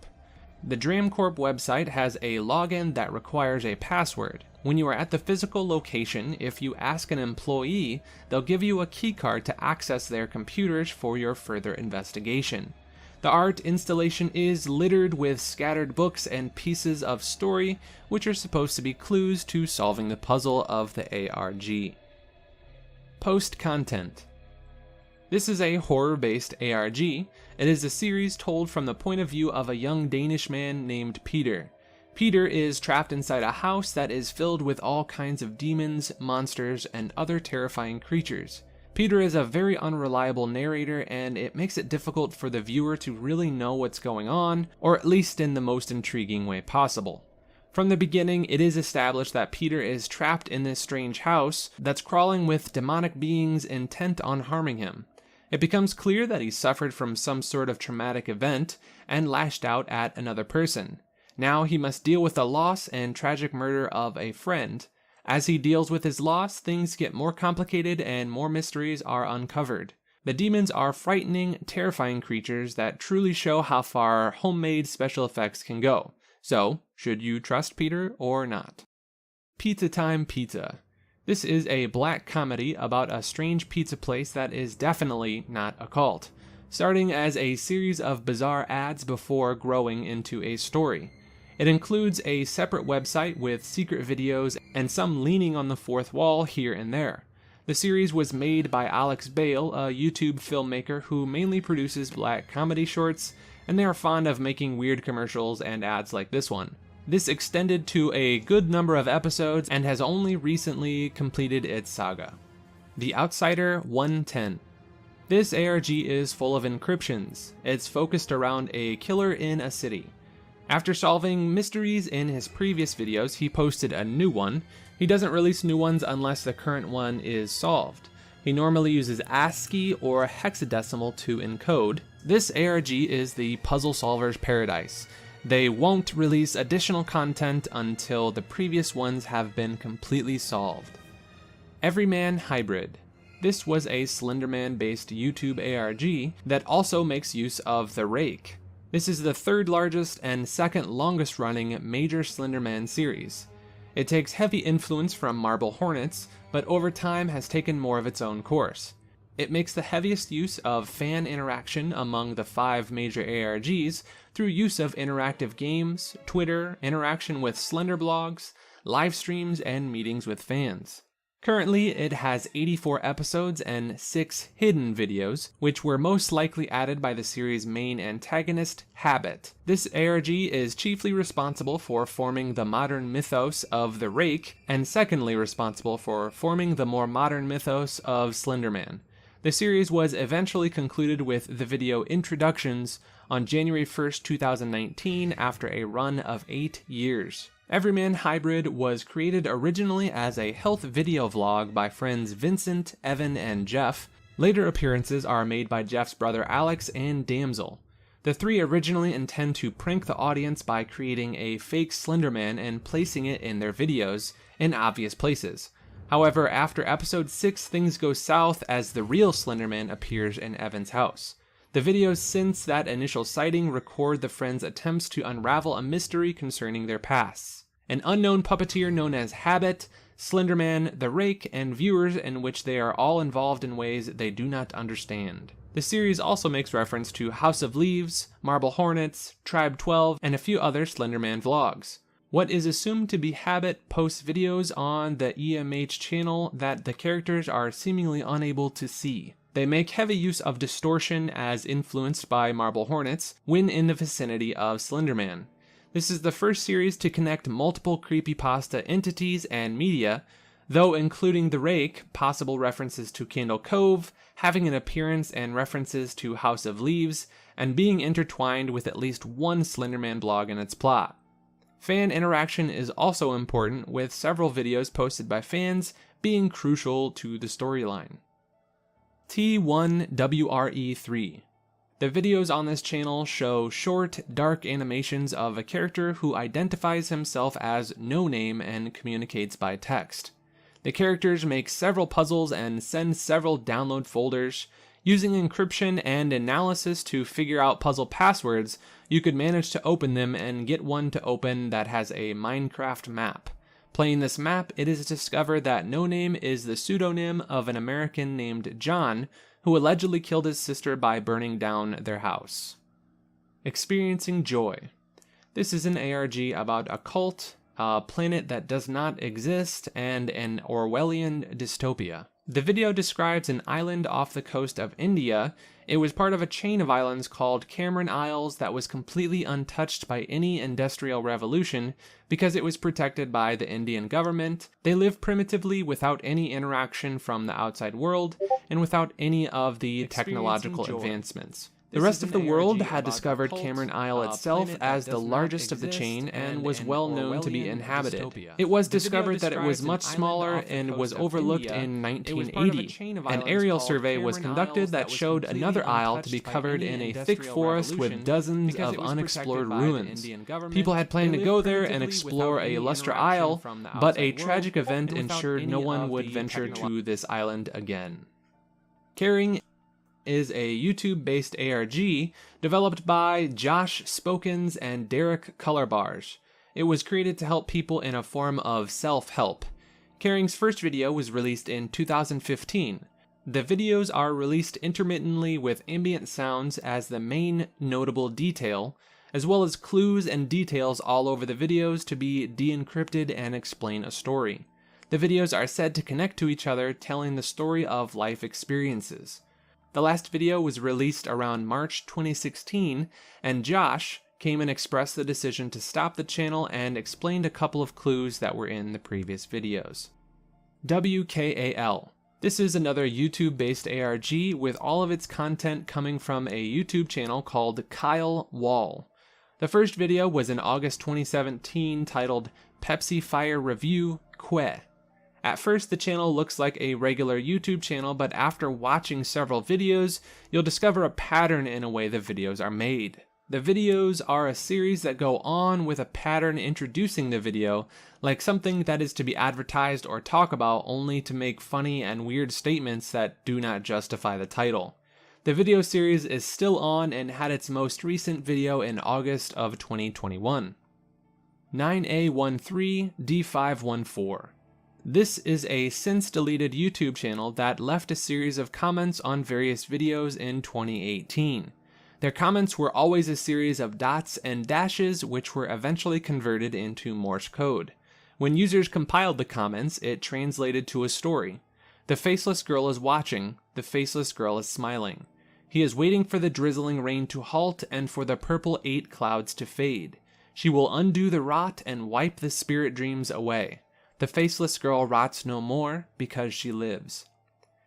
The Dramcorp website has a login that requires a password. When you are at the physical location, if you ask an employee, they'll give you a keycard to access their computers for your further investigation. The art installation is littered with scattered books and pieces of story, which are supposed to be clues to solving the puzzle of the ARG. Post content. This is a horror-based ARG. It is a series told from the point of view of a young Danish man named Peter. Peter is trapped inside a house that is filled with all kinds of demons, monsters, and other terrifying creatures. Peter is a very unreliable narrator, and it makes it difficult for the viewer to really know what's going on, or at least in the most intriguing way possible. From the beginning, it is established that Peter is trapped in this strange house that's crawling with demonic beings intent on harming him. It becomes clear that he suffered from some sort of traumatic event and lashed out at another person. Now he must deal with the loss and tragic murder of a friend. As he deals with his loss, things get more complicated and more mysteries are uncovered. The demons are frightening, terrifying creatures that truly show how far homemade special effects can go. So, should you trust Peter or not? Pizza Time Pizza. This is a black comedy about a strange pizza place that is definitely not a cult, starting as a series of bizarre ads before growing into a story. It includes a separate website with secret videos and some leaning on the fourth wall here and there. The series was made by Alex Bale, a YouTube filmmaker who mainly produces black comedy shorts, and they are fond of making weird commercials and ads like this one. This extended to a good number of episodes and has only recently completed its saga. The Outsider 110. This ARG is full of encryptions. It's focused around a killer in a city. After solving mysteries in his previous videos, he posted a new one. He doesn't release new ones unless the current one is solved. He normally uses ASCII or hexadecimal to encode. This ARG is the puzzle solver's paradise. They won't release additional content until the previous ones have been completely solved. Everyman Hybrid. This was a Slenderman-based YouTube ARG that also makes use of the Rake. This is the third largest and second longest running major Slenderman series. It takes heavy influence from Marble Hornets, but over time has taken more of its own course. It makes the heaviest use of fan interaction among the 5 major ARGs through use of interactive games, Twitter, interaction with Slender blogs, live streams, and meetings with fans. Currently, it has 84 episodes and 6 hidden videos, which were most likely added by the series' main antagonist, Habit. This ARG is chiefly responsible for forming the modern mythos of the Rake, and secondly responsible for forming the more modern mythos of Slenderman. The series was eventually concluded with the video Introductions on January 1st, 2019 after a run of 8 years. Everyman Hybrid was created originally as a health video vlog by friends Vincent, Evan, and Jeff. Later appearances are made by Jeff's brother Alex and Damsel. The 3 originally intend to prank the audience by creating a fake Slenderman and placing it in their videos in obvious places. However, after episode 6, things go south as the real Slenderman appears in Evan's house. The videos since that initial sighting record the friends' attempts to unravel a mystery concerning their pasts. An unknown puppeteer known as Habit, Slenderman, the Rake, and viewers in which they are all involved in ways they do not understand. The series also makes reference to House of Leaves, Marble Hornets, Tribe 12, and a few other Slenderman vlogs. What is assumed to be Habit posts videos on the EMH channel that the characters are seemingly unable to see. They make heavy use of distortion as influenced by Marble Hornets when in the vicinity of Slenderman. This is the first series to connect multiple creepypasta entities and media, though including the Rake, possible references to Candle Cove, having an appearance and references to House of Leaves, and being intertwined with at least one Slenderman blog in its plot. Fan interaction is also important, with several videos posted by fans being crucial to the storyline. T1WRE3. The videos on this channel show short, dark animations of a character who identifies himself as No Name and communicates by text. The characters make several puzzles and send several download folders. Using encryption and analysis to figure out puzzle passwords, you could manage to open them and get one to open that has a Minecraft map. Playing this map, it is discovered that No Name is the pseudonym of an American named John, who allegedly killed his sister by burning down their house. Experiencing Joy. This is an ARG about a cult, a planet that does not exist, and an Orwellian dystopia. The video describes an island off the coast of India. It was part of a chain of islands called Cameron Isles that was completely untouched by any industrial revolution because it was protected by the Indian government. They live primitively without any interaction from the outside world and without any of the technological advancements. The rest of the world had discovered Cameron Isle itself as the largest of the chain and was well known to be inhabited. It was discovered that it was much smaller and was overlooked in 1980. An aerial survey was conducted that showed another isle to be covered in a thick forest with dozens of unexplored ruins. People had planned to go there and explore a Lustre Isle, but a tragic event ensured no one would venture to this island again. Caring is a YouTube-based ARG developed by Josh Spokins and Derek Colorbarge. It was created to help people in a form of self-help. Caring's first video was released in 2015. The videos are released intermittently with ambient sounds as the main notable detail, as well as clues and details all over the videos to be de-encrypted and explain a story. The videos are said to connect to each other, telling the story of life experiences. The last video was released around March 2016, and Josh came and expressed the decision to stop the channel and explained a couple of clues that were in the previous videos. WKAL. This is another YouTube-based ARG with all of its content coming from a YouTube channel called Kyle Wall. The first video was in August 2017 titled Pepsi Fire Review Que. At first, the channel looks like a regular YouTube channel, but after watching several videos, you'll discover a pattern in the way the videos are made. The videos are a series that go on with a pattern introducing the video, like something that is to be advertised or talk about only to make funny and weird statements that do not justify the title. The video series is still on and had its most recent video in August of 2021. 9A13D514. This is a since-deleted YouTube channel that left a series of comments on various videos in 2018. Their comments were always a series of dots and dashes which were eventually converted into Morse code. When users compiled the comments, it translated to a story. The faceless girl is watching, the faceless girl is smiling. He is waiting for the drizzling rain to halt and for the purple 8 clouds to fade. She will undo the rot and wipe the spirit dreams away. The faceless girl rots no more because she lives.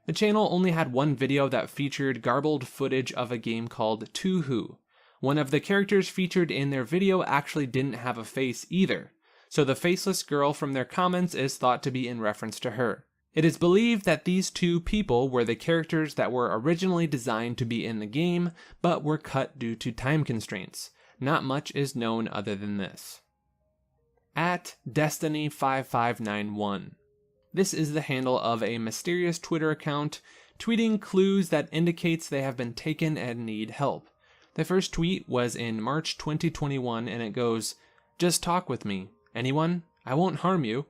The channel only had one video that featured garbled footage of a game called Two Who. One of the characters featured in their video actually didn't have a face either, so the faceless girl from their comments is thought to be in reference to her. It is believed that these two people were the characters that were originally designed to be in the game, but were cut due to time constraints. Not much is known other than this. At Destiny5591. This is the handle of a mysterious Twitter account tweeting clues that indicates they have been taken and need help. The first tweet was in March 2021 and it goes, "Just talk with me. Anyone? I won't harm you."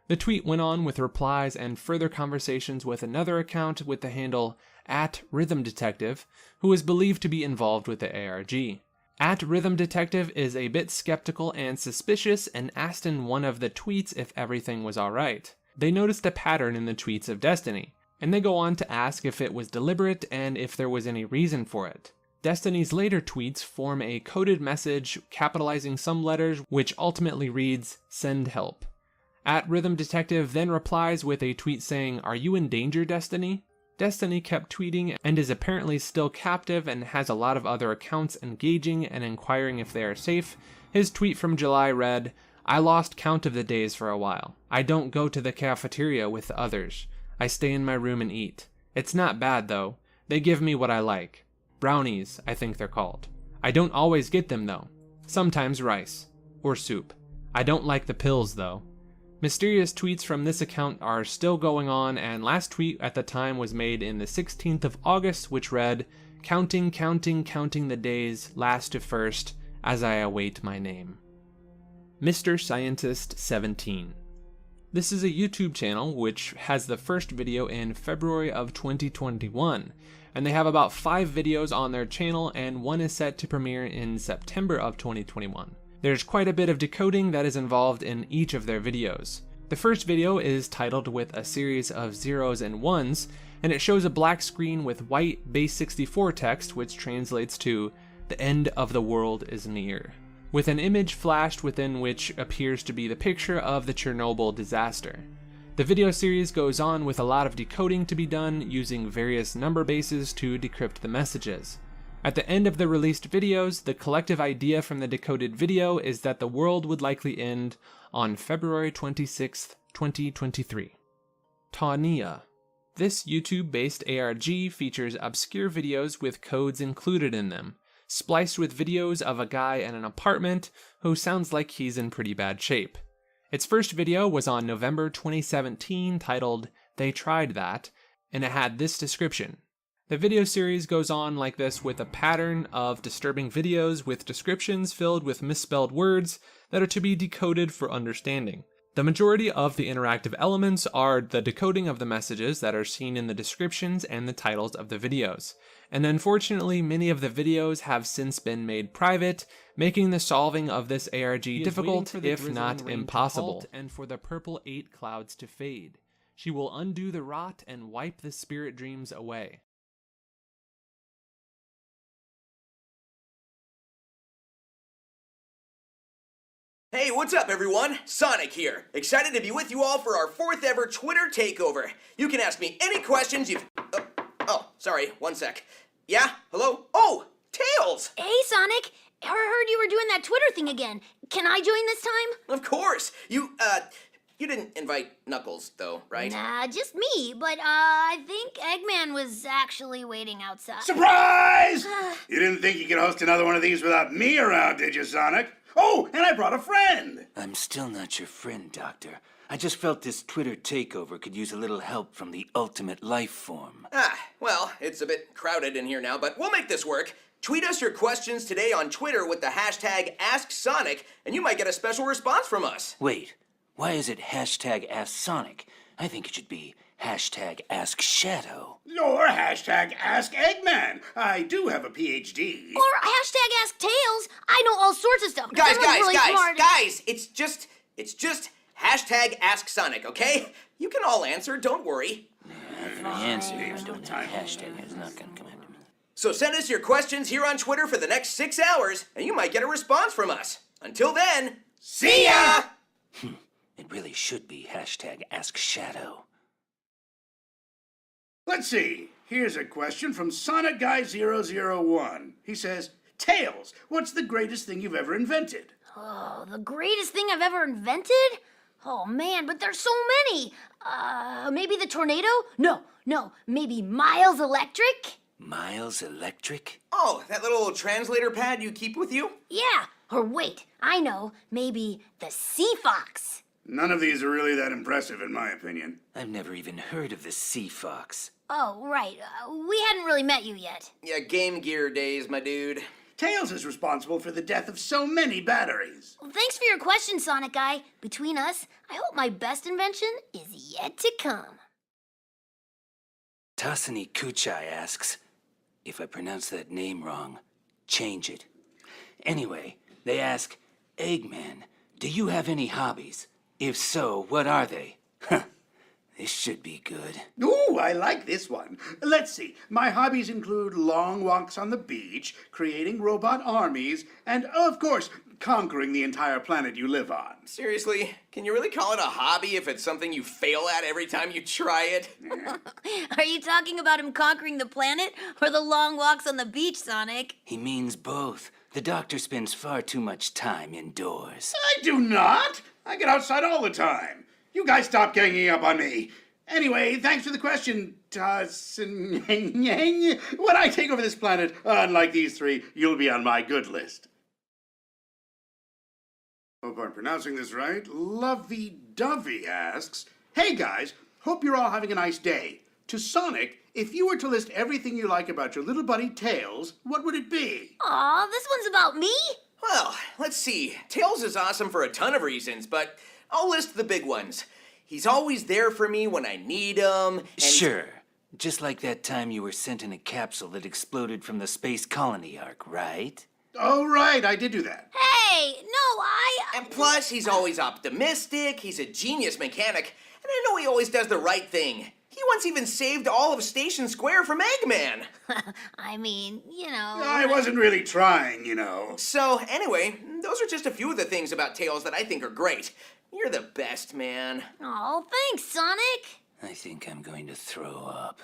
The tweet went on with replies and further conversations with another account with the handle @RhythmDetective, who is believed to be involved with the ARG. @RhythmDetective is a bit skeptical and suspicious and asked in one of the tweets if everything was alright. They noticed a pattern in the tweets of Destiny, and they go on to ask if it was deliberate and if there was any reason for it. Destiny's later tweets form a coded message capitalizing some letters which ultimately reads, "Send help." @RhythmDetective then replies with a tweet saying, "Are you in danger, Destiny?" Destiny kept tweeting and is apparently still captive and has a lot of other accounts engaging and inquiring if they are safe. His tweet from July read, "I lost count of the days for a while. I don't go to the cafeteria with the others. I stay in my room and eat. It's not bad though. They give me what I like. Brownies, I think they're called. I don't always get them though. Sometimes rice. Or soup. I don't like the pills though." Mysterious tweets from this account are still going on, and last tweet at the time was made in the 16th of August, which read, "Counting, counting, counting the days, last to first, as I await my name." Mr. Scientist 17. This is a YouTube channel which has the first video in February of 2021, and they have about 5 videos on their channel, and one is set to premiere in September of 2021. There's quite a bit of decoding that is involved in each of their videos. The first video is titled with a series of zeros and ones, and it shows a black screen with white base64 text which translates to "The end of the world is near," with an image flashed within which appears to be the picture of the Chernobyl disaster. The video series goes on with a lot of decoding to be done using various number bases to decrypt the messages. At the end of the released videos, the collective idea from the decoded video is that the world would likely end on February 26th, 2023. Tawnia. This YouTube-based ARG features obscure videos with codes included in them, spliced with videos of a guy in an apartment who sounds like he's in pretty bad shape. Its first video was on November 2017 titled "They Tried That," and it had this description. The video series goes on like this with a pattern of disturbing videos with descriptions filled with misspelled words that are to be decoded for understanding. The majority of the interactive elements are the decoding of the messages that are seen in the descriptions and the titles of the videos. And unfortunately, many of the videos have since been made private, making the solving of this ARG difficult, if not impossible. And for the purple 8 clouds to fade. She will undo the rot and wipe the spirit dreams away. Hey, what's up everyone? Sonic here. Excited to be with you all for our 4th ever Twitter takeover. You can ask me any questions you've... sorry, one sec. Yeah? Hello? Oh, Tails! Hey, Sonic. I heard you were doing that Twitter thing again. Can I join this time? Of course. You didn't invite Knuckles, though, right? Nah, just me. But, I think Eggman was actually waiting outside. Surprise! You didn't think you could host another one of these without me around, did you, Sonic? Oh, and I brought a friend! I'm still not your friend, Doctor. I just felt this Twitter takeover could use a little help from the ultimate life form. Well, it's a bit crowded in here now, but we'll make this work. Tweet us your questions today on Twitter with the hashtag AskSonic, and you might get a special response from us. Wait, Why is it hashtag Ask Sonic? I think it should be hashtag Ask Shadow. Or hashtag Ask Eggman. I do have a PhD. Or hashtag Ask Tails. I know all sorts of stuff. Guys, Everyone's really smart. guys, it's just hashtag Ask Sonic, okay? You can all answer, don't worry. The answer I don't have hashtag is not gonna come into me. So send us your questions here on Twitter for the next 6 hours, and you might get a response from us. Until then, see ya! It really should be hashtag Ask Shadow. Let's see. Here's a question from Sonic Guy 001. He says, Tails, what's the greatest thing you've ever invented? Oh, the greatest thing I've ever invented? Oh, man, but there's so many. Maybe the tornado? No, maybe Miles Electric? Miles Electric? Oh, that little translator pad you keep with you? Yeah, or wait, I know, maybe the Sea Fox. None of these are really that impressive, in my opinion. I've never even heard of the Sea Fox. Oh, right, we hadn't really met you yet. Yeah, Game Gear days, my dude. Tails is responsible for the death of so many batteries. Well, thanks for your question, Sonic Guy. Between us, I hope my best invention is yet to come. Tasani Kuchai asks, if I pronounce that name wrong, change it. Anyway, they ask, Eggman, do you have any hobbies? If so, what are they? Huh, this should be good. Ooh, I like this one. Let's see. My hobbies include long walks on the beach, creating robot armies, and, of course, conquering the entire planet you live on. Seriously, can you really call it a hobby if it's something you fail at every time you try it? Are you talking about him conquering the planet or the long walks on the beach, Sonic? He means both. The doctor spends far too much time indoors. I do not. I get outside all the time. You guys stop ganging up on me. Anyway, thanks for the question, When I take over this planet, unlike these three, you'll be on my good list. Hope I'm pronouncing this right. Lovey Dovey asks, Hey guys, hope you're all having a nice day. To Sonic, if you were to list everything you like about your little buddy Tails, what would it be? Aw, this one's about me? Well, let's see. Tails is awesome for a ton of reasons, but I'll list the big ones. He's always there for me when I need him. And Sure. Just like that time you were sent in a capsule that exploded from the space colony arc, right? Oh, right, I did do that. Hey, no, And plus, he's always optimistic, he's a genius mechanic, and I know he always does the right thing. He once even saved all of Station Square from Eggman. I mean, you know. I wasn't really trying, you know. So, anyway, those are just a few of the things about Tails that I think are great. You're the best, man. Oh, thanks, Sonic. I think I'm going to throw up.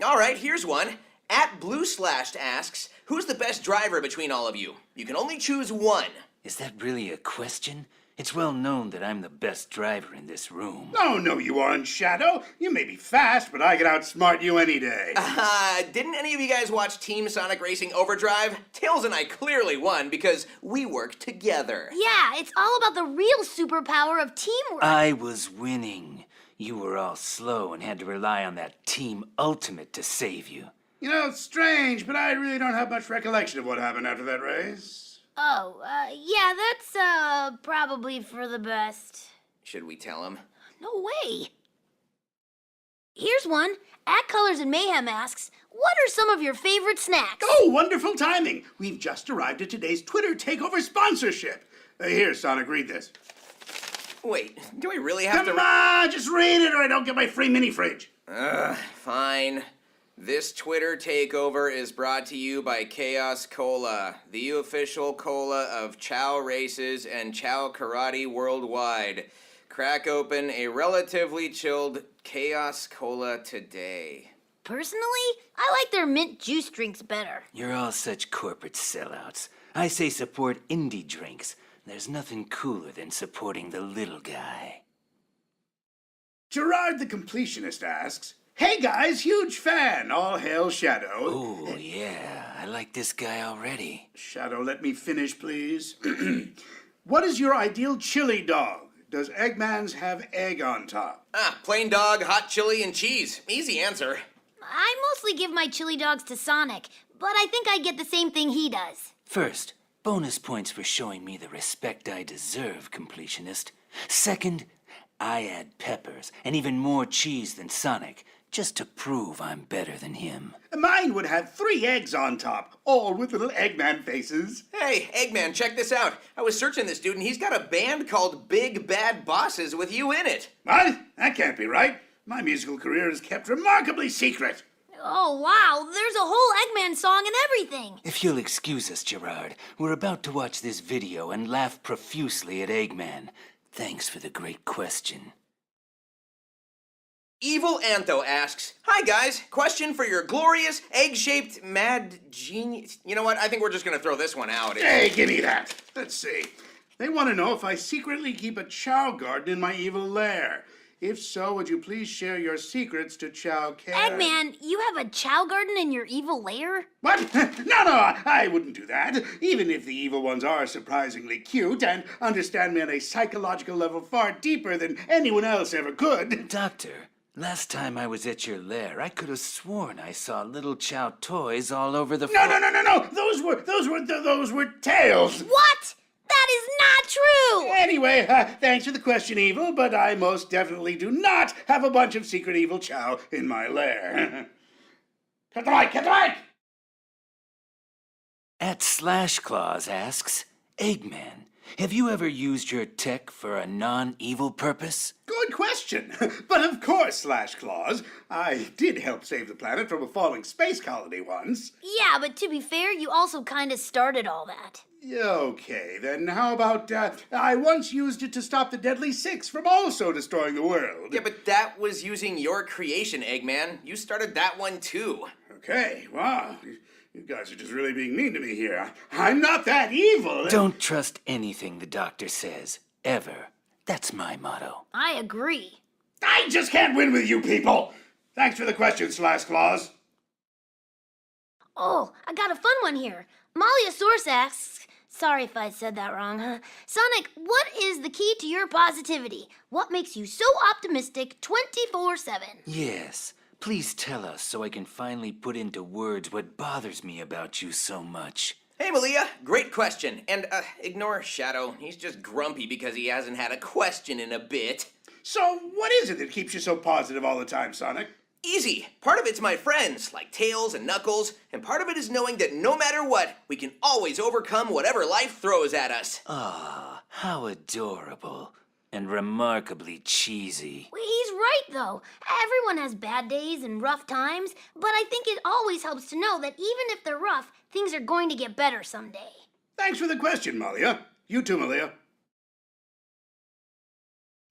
All right, here's one. @Blue/, asks, who's the best driver between all of you? You can only choose one. Is that really a question? It's well known that I'm the best driver in this room. Oh, no, you aren't, Shadow. You may be fast, but I can outsmart you any day. Didn't any of you guys watch Team Sonic Racing Overdrive? Tails and I clearly won because we worked together. Yeah, it's all about the real superpower of teamwork. I was winning. You were all slow and had to rely on that Team Ultimate to save you. You know, it's strange, but I really don't have much recollection of what happened after that race. Oh, yeah, that's, probably for the best. Should we tell him? No way. Here's one. @Colors and Mayhem asks, what are some of your favorite snacks? Oh, wonderful timing. We've just arrived at today's Twitter Takeover sponsorship. Here, Sonic, read this. Wait, do we really have to... Come on, just read it or I don't get my free mini fridge. Fine. This Twitter takeover is brought to you by Chaos Cola, the official cola of Chow Races and Chow Karate worldwide. Crack open a relatively chilled Chaos Cola today. Personally, I like their mint juice drinks better. You're all such corporate sellouts. I say support indie drinks. There's nothing cooler than supporting the little guy. Gerard the Completionist asks, Hey guys, huge fan. All hail Shadow. Oh, yeah. I like this guy already. Shadow, let me finish, please. What is your ideal chili dog? Does Eggman's have egg on top? Plain dog, hot chili, and cheese. Easy answer. I mostly give my chili dogs to Sonic, but I think I get the same thing he does. First, bonus points for showing me the respect I deserve, Completionist. Second, I add peppers and even more cheese than Sonic, just to prove I'm better than him. Mine would have 3 eggs on top, all with little Eggman faces. Hey, Eggman, check this out. I was searching this dude, and he's got a band called Big Bad Bosses with you in it. What? That can't be right. My musical career is kept remarkably secret. Oh, wow, there's a whole Eggman song and everything. If you'll excuse us, Gerard, we're about to watch this video and laugh profusely at Eggman. Thanks for the great question. Evil Antho asks, "Hi guys, question for your glorious egg-shaped mad genius." You know what? I think we're just gonna throw this one out. Hey, give me that. Let's see. They want to know if I secretly keep a Chow garden in my evil lair. If so, would you please share your secrets to Chow Care? Eggman, you have a Chow garden in your evil lair? What? No, I wouldn't do that. Even if the evil ones are surprisingly cute and understand me on a psychological level far deeper than anyone else ever could. Doctor, last time I was at your lair, I could have sworn I saw little Chow toys all over the floor. No. Those were tails. What? That is not true! Anyway, thanks for the question, Evil, but I most definitely do not have a bunch of secret evil Chow in my lair. Cut the light! At Slashclaws asks, Eggman, have you ever used your tech for a non-evil purpose? Good question. But of course, Slashclaws. I did help save the planet from a falling space colony once. Yeah, but to be fair, you also kind of started all that. Okay, then how about, I once used it to stop the Deadly Six from also destroying the world. Yeah, but that was using your creation, Eggman. You started that one too. Okay, wow. You guys are just really being mean to me here. I'm not that evil. Don't trust anything the doctor says, ever. That's my motto. I agree. I just can't win with you people. Thanks for the question, Slashclaws. Oh, I got a fun one here. Molly-a-Source asks, sorry if I said that wrong, huh? Sonic, what is the key to your positivity? What makes you so optimistic 24/7? Yes, please tell us so I can finally put into words what bothers me about you so much. Hey, Malia, great question. And, ignore Shadow. He's just grumpy because he hasn't had a question in a bit. So, what is it that keeps you so positive all the time, Sonic? Easy. Part of it's my friends, like Tails and Knuckles, and part of it is knowing that no matter what, we can always overcome whatever life throws at us. Ah, how adorable. And remarkably cheesy. Well, he's right, though. Everyone has bad days and rough times, but I think it always helps to know that even if they're rough, things are going to get better someday. Thanks for the question, Malia. You too, Malia.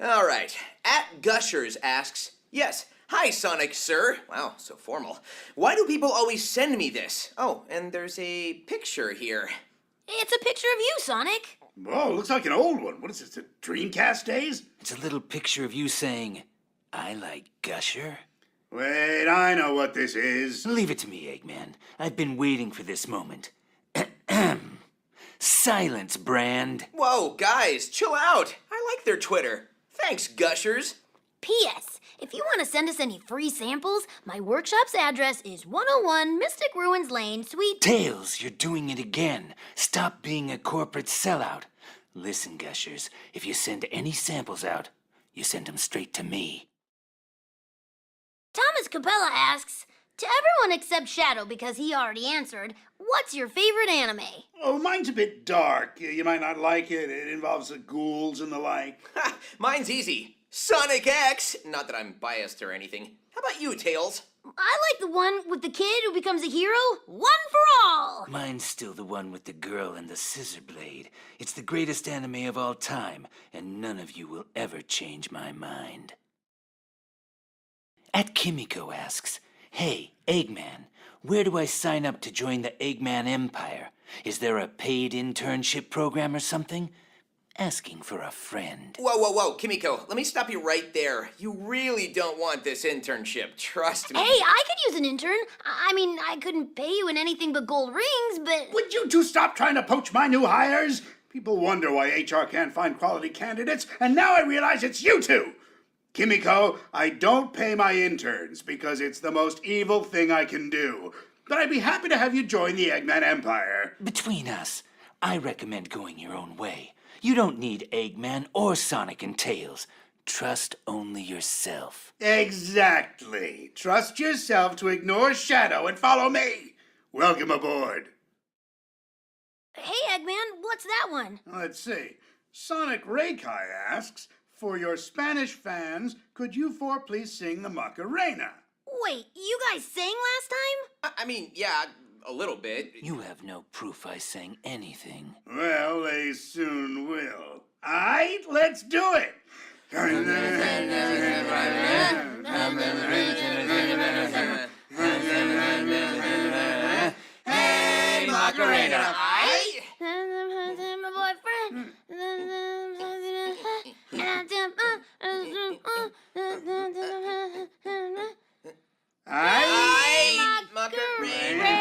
All right. At Gushers asks, yes, hi, Sonic, sir. Wow, so formal. Why do people always send me this? Oh, and there's a picture here. It's a picture of you, Sonic. Whoa, looks like an old one. What is this, the Dreamcast days? It's a little picture of you saying, I like Gusher. Wait, I know what this is. Leave it to me, Eggman. I've been waiting for this moment. Silence, Brand. Whoa, guys, chill out. I like their Twitter. Thanks, Gushers. P.S. If you want to send us any free samples, my workshop's address is 101 Mystic Ruins Lane, Suite... Tails, you're doing it again. Stop being a corporate sellout. Listen, Gushers, if you send any samples out, you send them straight to me. Thomas Capella asks, to everyone except Shadow because he already answered, what's your favorite anime? Oh, mine's a bit dark. You might not like it. It involves the ghouls and the like. Ha! Mine's easy. Sonic X! Not that I'm biased or anything. How about you, Tails? I like the one with the kid who becomes a hero. One for all! Mine's still the one with the girl and the scissor blade. It's the greatest anime of all time, and none of you will ever change my mind. At Kimiko asks, hey, Eggman, where do I sign up to join the Eggman Empire? Is there a paid internship program or something? Asking for a friend. Whoa, Kimiko, let me stop you right there. You really don't want this internship, trust me. Hey, I could use an intern. I mean, I couldn't pay you in anything but gold rings, but... Would you two stop trying to poach my new hires? People wonder why HR can't find quality candidates, and now I realize it's you two. Kimiko, I don't pay my interns because it's the most evil thing I can do. But I'd be happy to have you join the Eggman Empire. Between us, I recommend going your own way. You don't need Eggman or Sonic and Tails. Trust only yourself. Exactly. Trust yourself to ignore Shadow and follow me. Welcome aboard. Hey, Eggman, what's that one? Let's see. Sonic Raykai asks, for your Spanish fans, could you four please sing the Macarena? Wait, you guys sang last time? I mean, yeah, a little bit. You have no proof I sang anything. Well, they soon will. Aight, let's do it. Hey, Macarena! My boyfriend. Aight, Macarena!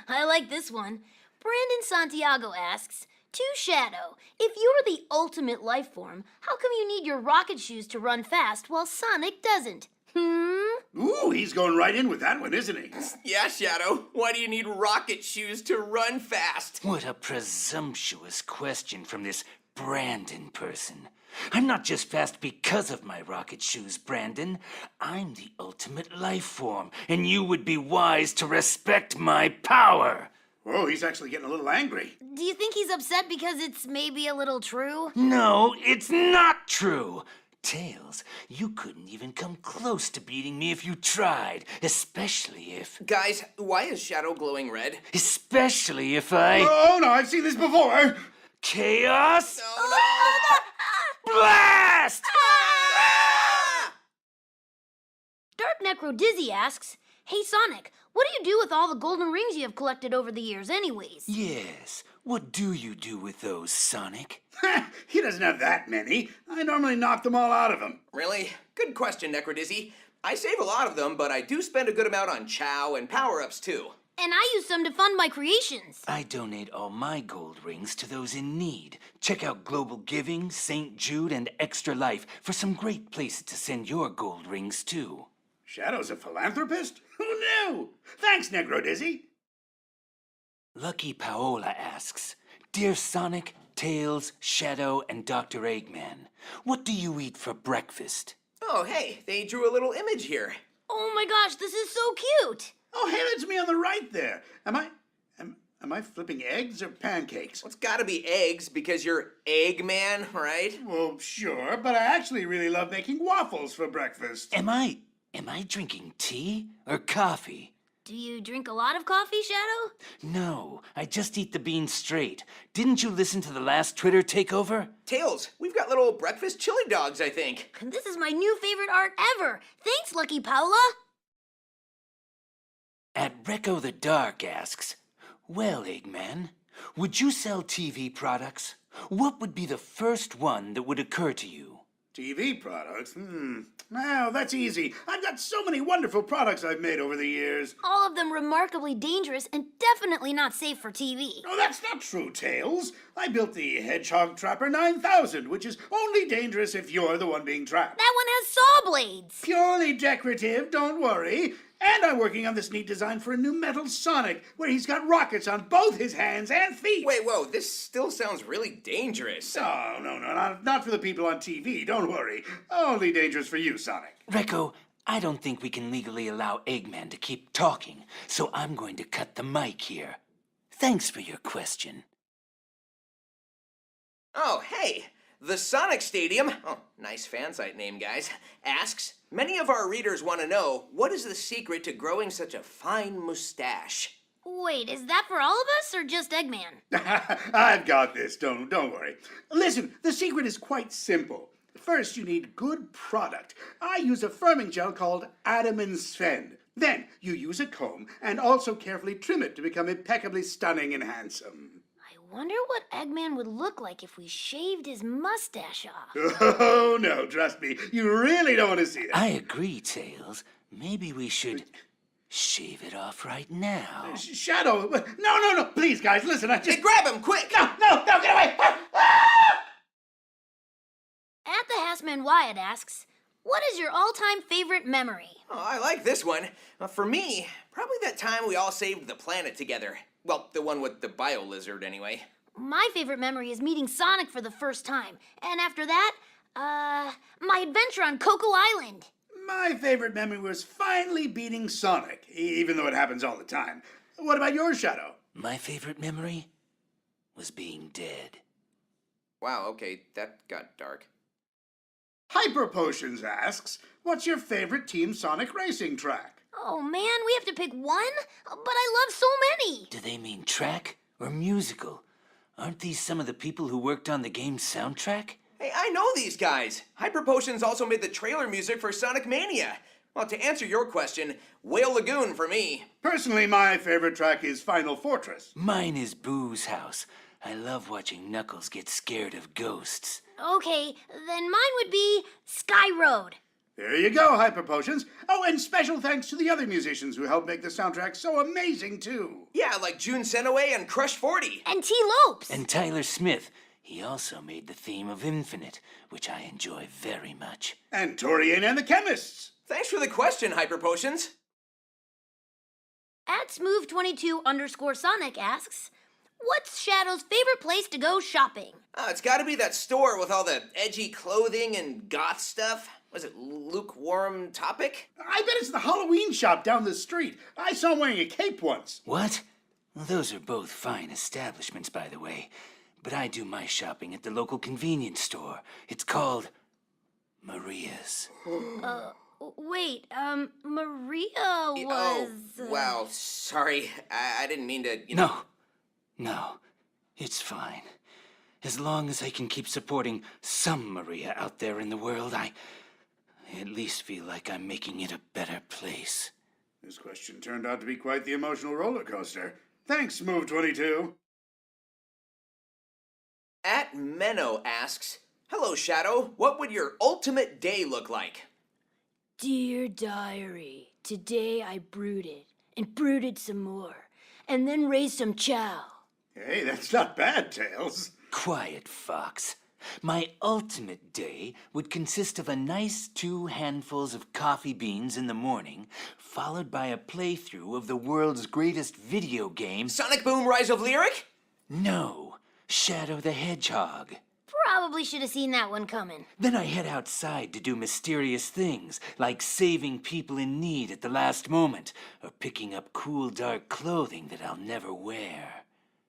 I like this one. Brandon Santiago asks, to Shadow, if you're the ultimate life form, how come you need your rocket shoes to run fast while Sonic doesn't? Ooh, he's going right in with that one, isn't he? Yeah, Shadow. Why do you need rocket shoes to run fast? What a presumptuous question from this Brandon person. I'm not just fast because of my rocket shoes, Brandon. I'm the ultimate life form, and you would be wise to respect my power. Whoa, he's actually getting a little angry. Do you think he's upset because it's maybe a little true? No, it's not true. Tails, you couldn't even come close to beating me if you tried, especially if... Guys, why is Shadow glowing red? Especially if I... Oh, no, I've seen this before. Chaos? Oh, Blast! Dark Necro Dizzy asks, hey Sonic, what do you do with all the golden rings you have collected over the years anyways? Yes, what do you do with those, Sonic? He doesn't have that many. I normally knock them all out of him. Really? Good question, Necrodizzy. I save a lot of them, but I do spend a good amount on chow and power-ups too. And I use some to fund my creations. I donate all my gold rings to those in need. Check out Global Giving, St. Jude, and Extra Life for some great places to send your gold rings to. Shadow's a philanthropist? Who knew? Thanks, Negro Dizzy. Lucky Paola asks, Dear Sonic, Tails, Shadow, and Dr. Eggman, what do you eat for breakfast? Oh, hey, they drew a little image here. Oh my gosh, this is so cute. Oh, hey, that's me on the right there. Am I flipping eggs or pancakes? Well, it's gotta be eggs because you're Eggman, right? Well, sure, but I actually really love making waffles for breakfast. Am I drinking tea or coffee? Do you drink a lot of coffee, Shadow? No, I just eat the beans straight. Didn't you listen to the last Twitter takeover? Tails, we've got little breakfast chili dogs, I think. And this is my new favorite art ever. Thanks, Lucky Paola. At Recco the Dark asks, well, Eggman, would you sell TV products? What would be the first one that would occur to you? TV products? Well, that's easy. I've got so many wonderful products I've made over the years. All of them remarkably dangerous and definitely not safe for TV. Oh, that's not true, Tails. I built the Hedgehog Trapper 9000, which is only dangerous if you're the one being trapped. That one has saw blades. Purely decorative, don't worry. And I'm working on this neat design for a new metal Sonic, where he's got rockets on both his hands and feet. Wait, whoa, this still sounds really dangerous. Oh, no, not for the people on TV, don't worry. Only dangerous for you, Sonic. Recco, I don't think we can legally allow Eggman to keep talking, so I'm going to cut the mic here. Thanks for your question. Oh, hey, the Sonic Stadium, oh, nice fan site name, guys, asks, many of our readers want to know, what is the secret to growing such a fine mustache? Wait, is that for all of us or just Eggman? I've got this, don't worry. Listen, the secret is quite simple. First, you need good product. I use a firming gel called Adam and Sven. Then, you use a comb and also carefully trim it to become impeccably stunning and handsome. I wonder what Eggman would look like if we shaved his mustache off. Oh, no, trust me. You really don't want to see it. I agree, Tails. Maybe we should shave it off right now. Shadow, no, please, guys, listen, I just... Hey, grab him, quick! No, get away! At the Hassman Wyatt asks, What is your all-time favorite memory? Oh, I like this one. For me, probably that time we all saved the planet together. Well, the one with the bio-lizard, anyway. My favorite memory is meeting Sonic for the first time. And after that, my adventure on Cocoa Island. My favorite memory was finally beating Sonic, even though it happens all the time. What about yours, Shadow? My favorite memory was being dead. Wow, okay, that got dark. Hyper Potions asks, what's your favorite Team Sonic racing track? Oh man, we have to pick one? But I love so many. Do they mean track or musical? Aren't these some of the people who worked on the game's soundtrack? Hey, I know these guys. Hyper Potions also made the trailer music for Sonic Mania. Well, to answer your question, Whale Lagoon for me. Personally, my favorite track is Final Fortress. Mine is Boo's House. I love watching Knuckles get scared of ghosts. Okay, then mine would be Sky Road. There you go, Hyper Potions. Oh, and special thanks to the other musicians who helped make the soundtrack so amazing, too. Yeah, like June Senaway and Crush 40. And T. Lopes. And Tyler Smith. He also made the theme of Infinite, which I enjoy very much. And Torian and the Chemists. Thanks for the question, Hyper Potions. At Smooth22_Sonic asks, what's Shadow's favorite place to go shopping? It's gotta be that store with all the edgy clothing and goth stuff. Was it Lukewarm Topic? I bet it's the Halloween shop down the street. I saw him wearing a cape once. What? Well, those are both fine establishments, by the way. But I do my shopping at the local convenience store. It's called Maria's. Wait, Maria was... Oh, wow, sorry. I didn't mean to, No, it's fine. As long as I can keep supporting some Maria out there in the world, I at least feel like I'm making it a better place. This question turned out to be quite the emotional roller coaster. Thanks, Move22. At Menno asks, hello, Shadow. What would your ultimate day look like? Dear Diary, today I brooded and brooded some more, and then raised some chow. Hey, that's not bad, Tails. Quiet, Fox. My ultimate day would consist of a nice 2 handfuls of coffee beans in the morning, followed by a playthrough of the world's greatest video game... Sonic Boom Rise of Lyric? No, Shadow the Hedgehog. Probably should have seen that one coming. Then I head outside to do mysterious things, like saving people in need at the last moment, or picking up cool dark clothing that I'll never wear.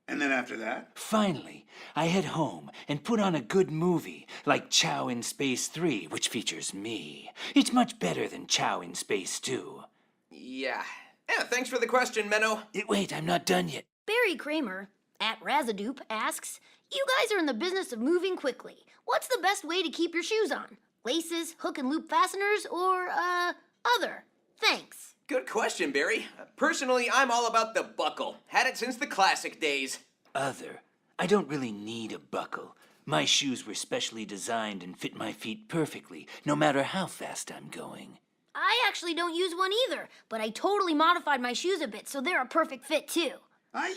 And then after that? Finally, I head home and put on a good movie, like Chow in Space 3, which features me. It's much better than Chow in Space 2. Yeah, thanks for the question, Menno. Wait, I'm not done yet. Barry Kramer, at Razadoop, asks, you guys are in the business of moving quickly. What's the best way to keep your shoes on? Laces, hook and loop fasteners, or, other? Thanks. Good question, Barry. Personally, I'm all about the buckle. Had it since the classic days. Other. I don't really need a buckle. My shoes were specially designed and fit my feet perfectly, no matter how fast I'm going. I actually don't use one either, but I totally modified my shoes a bit so they're a perfect fit too. I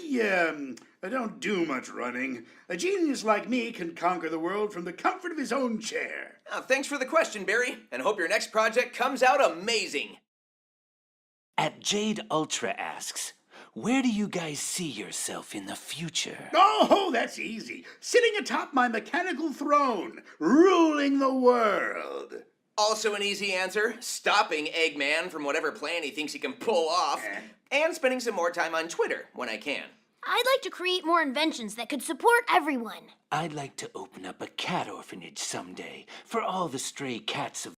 don't do much running. A genius like me can conquer the world from the comfort of his own chair. Thanks for the question, Barry, and hope your next project comes out amazing. At Jade Ultra asks, where do you guys see yourself in the future? Oh, that's easy. Sitting atop my mechanical throne, ruling the world. Also an easy answer, stopping Eggman from whatever plan he thinks he can pull off, and spending some more time on Twitter when I can. I'd like to create more inventions that could support everyone. I'd like to open up a cat orphanage someday for all the stray cats of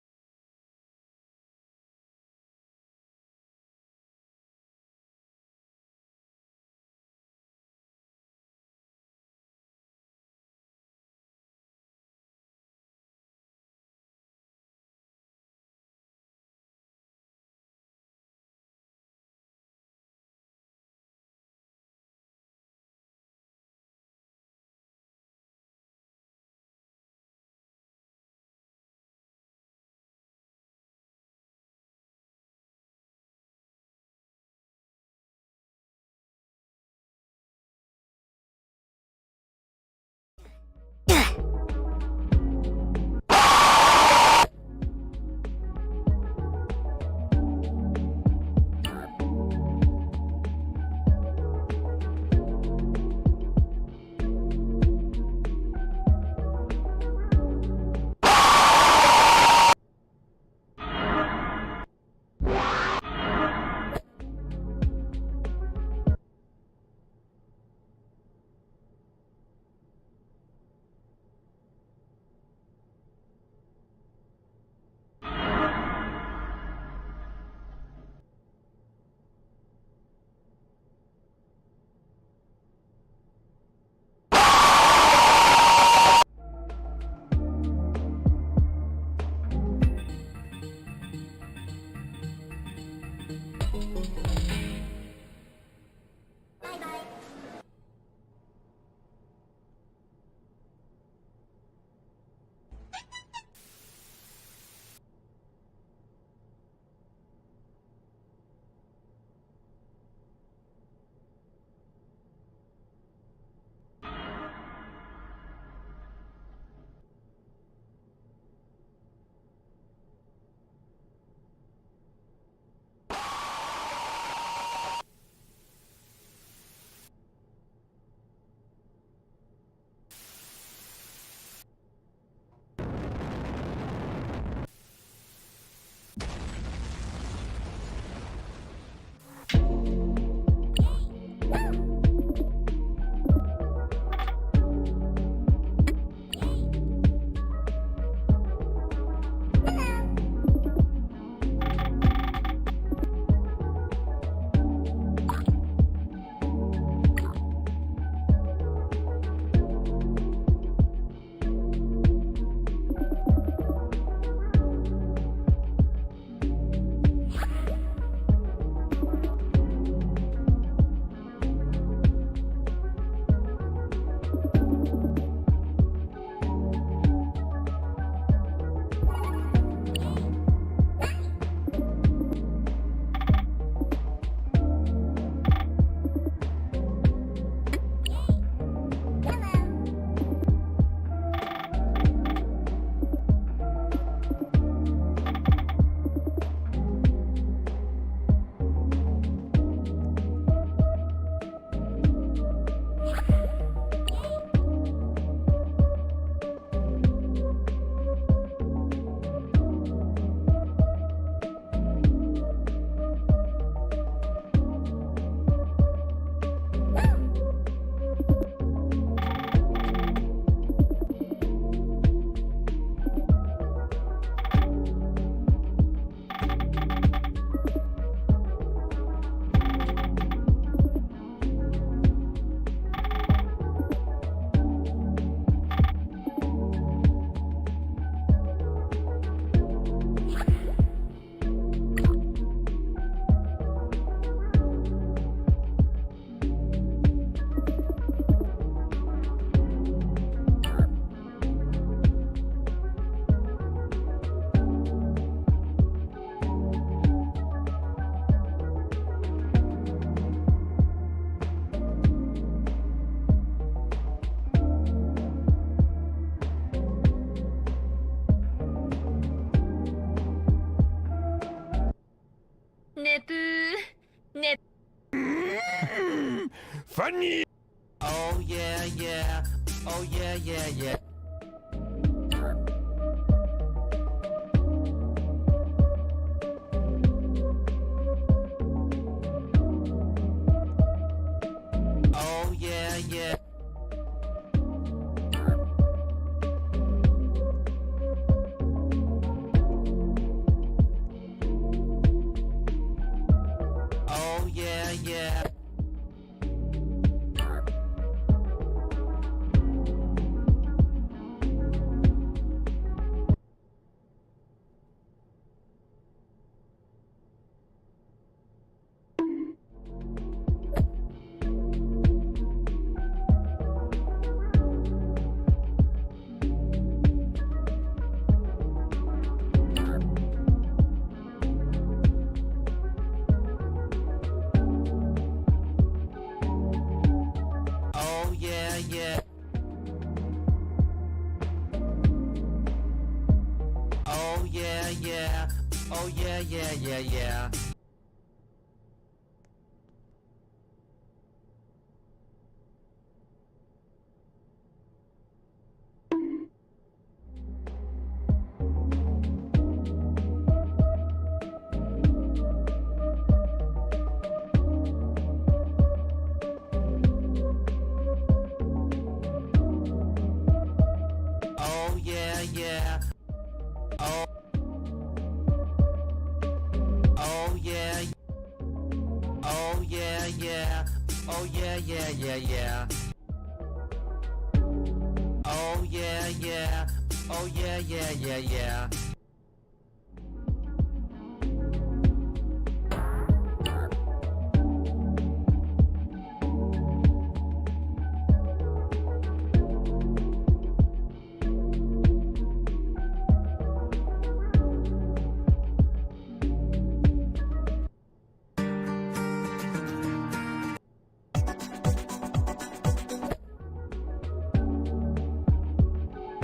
Funny! Oh yeah, yeah. Oh yeah, yeah, yeah. Oh yeah, yeah. Oh yeah, yeah. Oh yeah, yeah. Oh yeah, yeah. Oh yeah, yeah, yeah, yeah. Oh yeah, yeah. Oh. Oh yeah. Oh yeah, yeah. Oh yeah, yeah, yeah, yeah. Oh yeah, yeah. Oh yeah, yeah, yeah, yeah.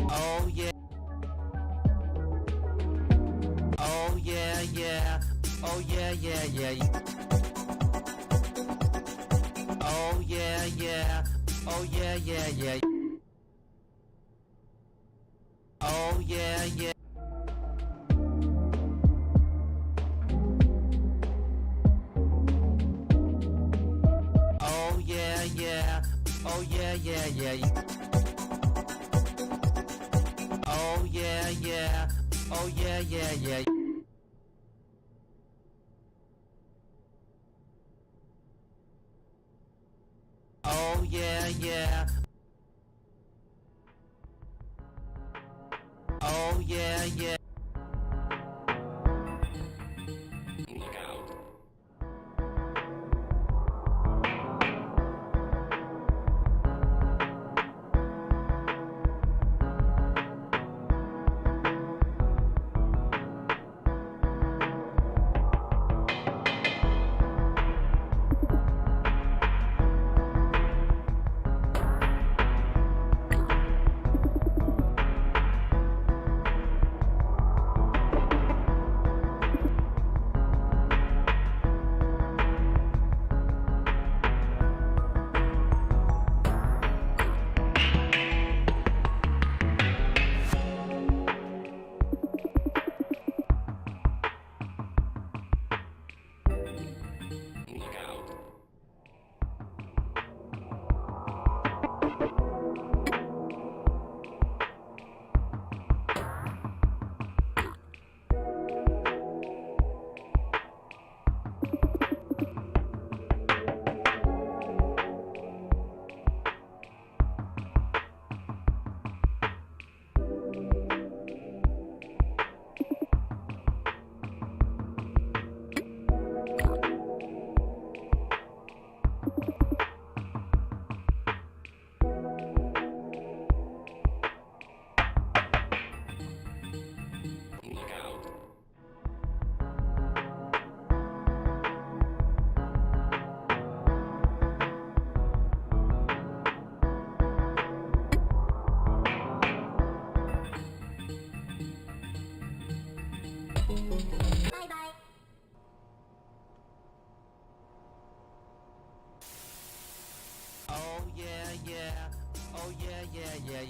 Oh yeah. Oh yeah, yeah. Oh yeah, yeah, yeah. Oh yeah, yeah. Oh yeah, yeah, yeah. Oh yeah, yeah. Oh yeah, yeah. Oh yeah, yeah, yeah. Oh yeah, yeah. Oh yeah, yeah, yeah. Oh yeah, yeah. Oh yeah, yeah. Oh yeah, yeah. Oh yeah, yeah, yeah.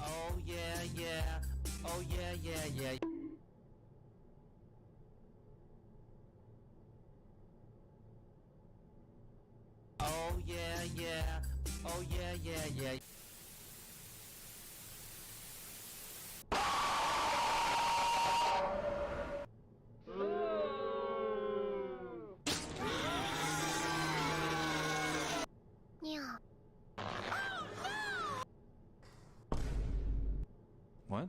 Oh yeah, yeah. Oh yeah, yeah, yeah. Oh yeah, yeah. Oh yeah, yeah, yeah. Yeah. What?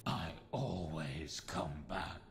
I always come back.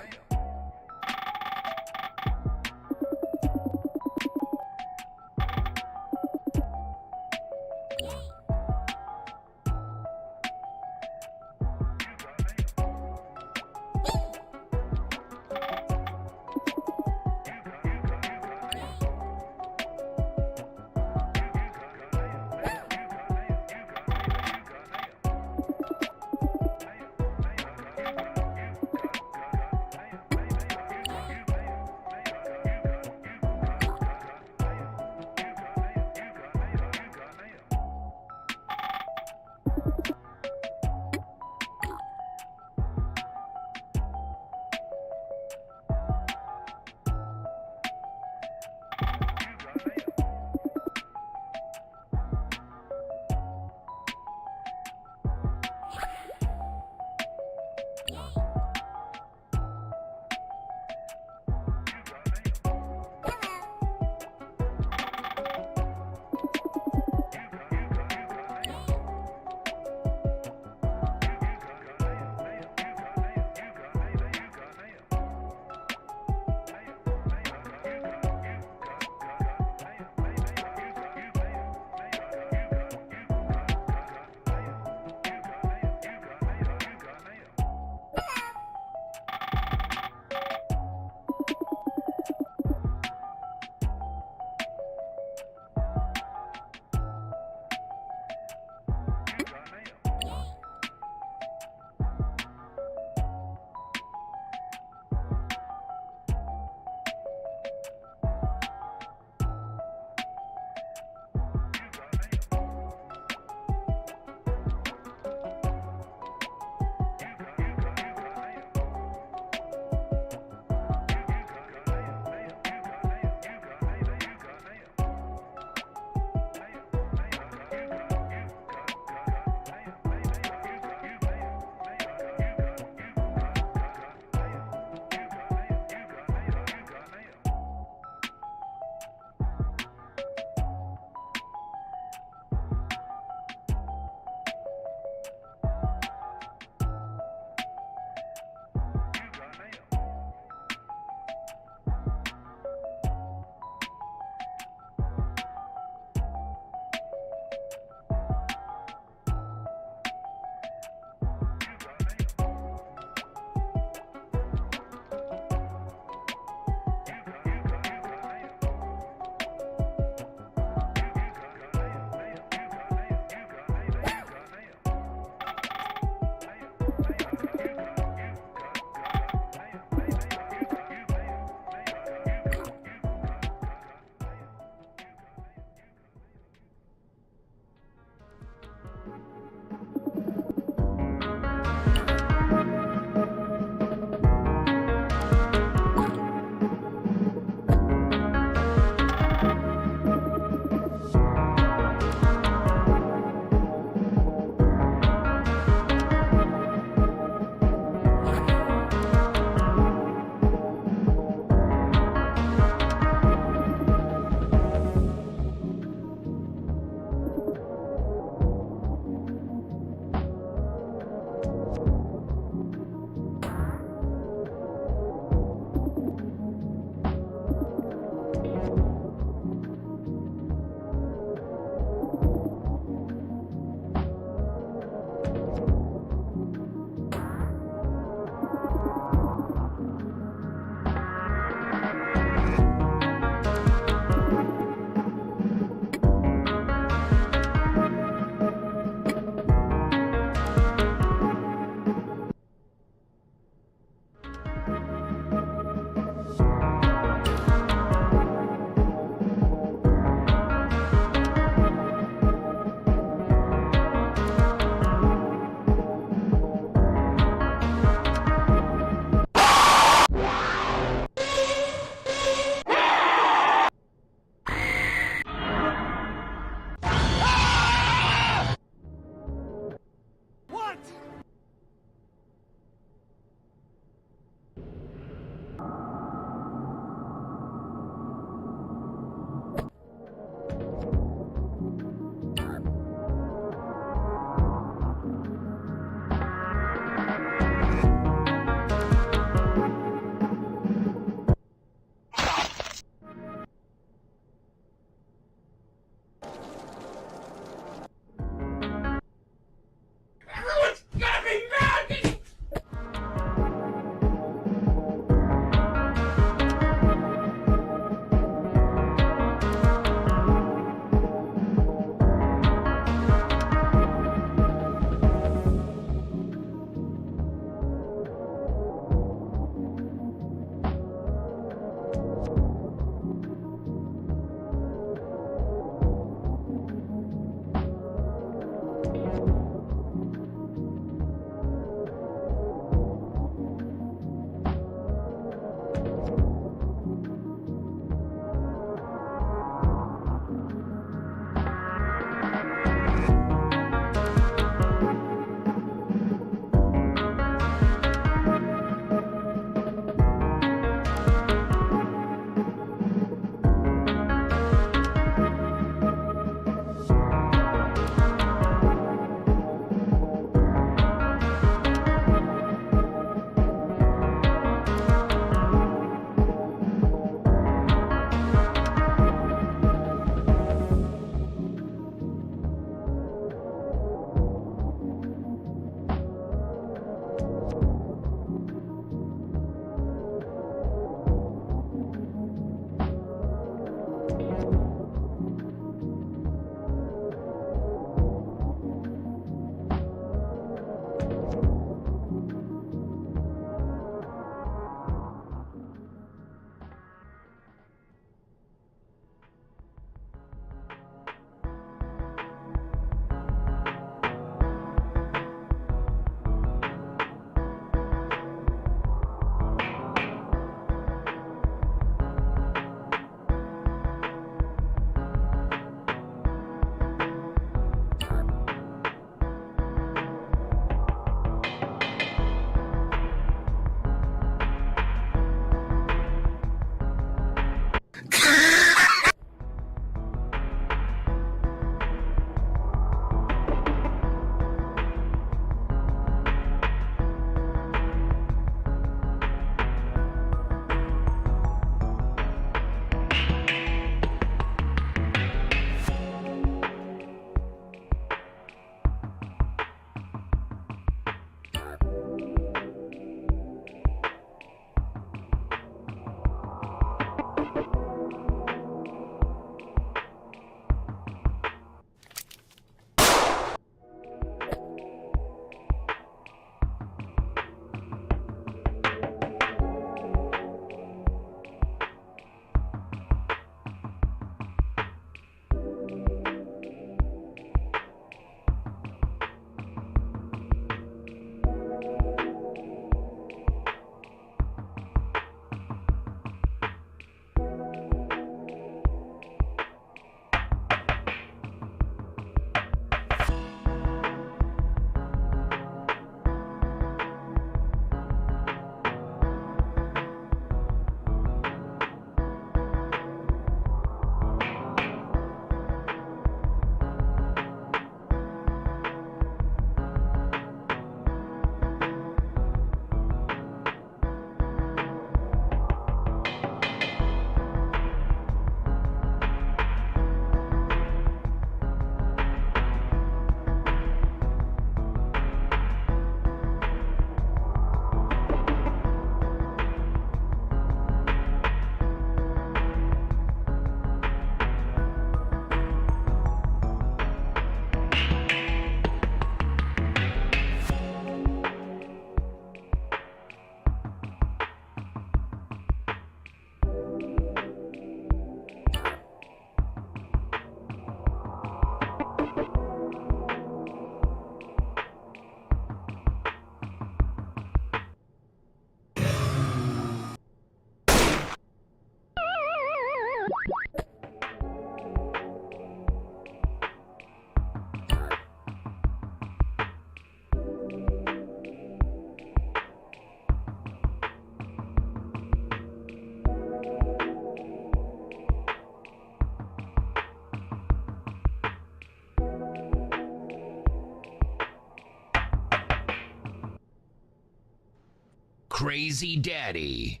Crazy Daddy.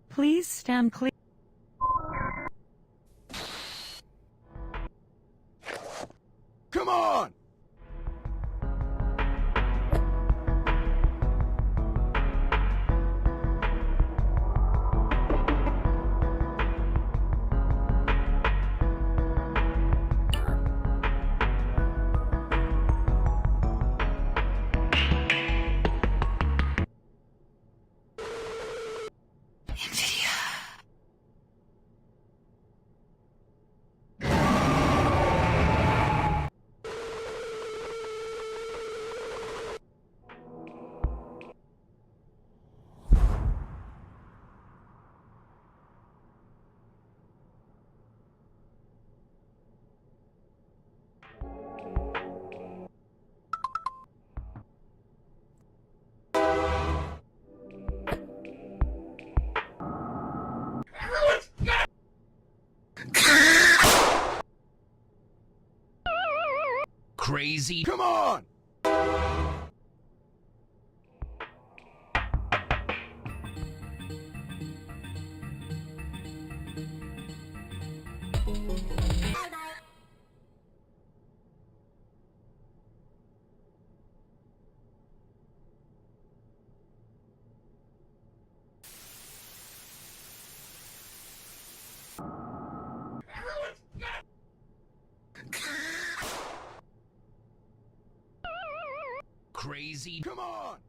Please stand clear. Come on! Crazy. Come on! Crazy. Come on!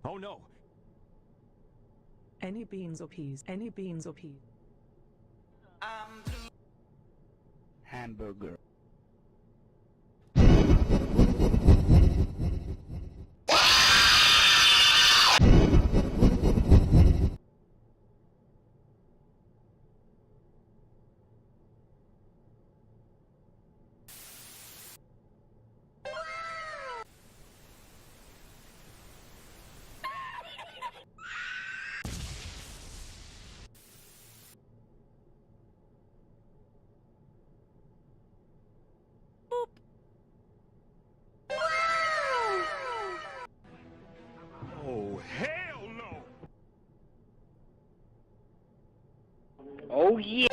Oh no! Any beans or peas? Any beans or peas? Hamburger. Oh, hell no! Oh yeah!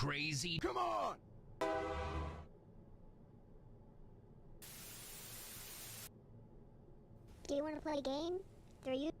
Crazy. Come on! Do you want to play a game? Are you?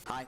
Hi.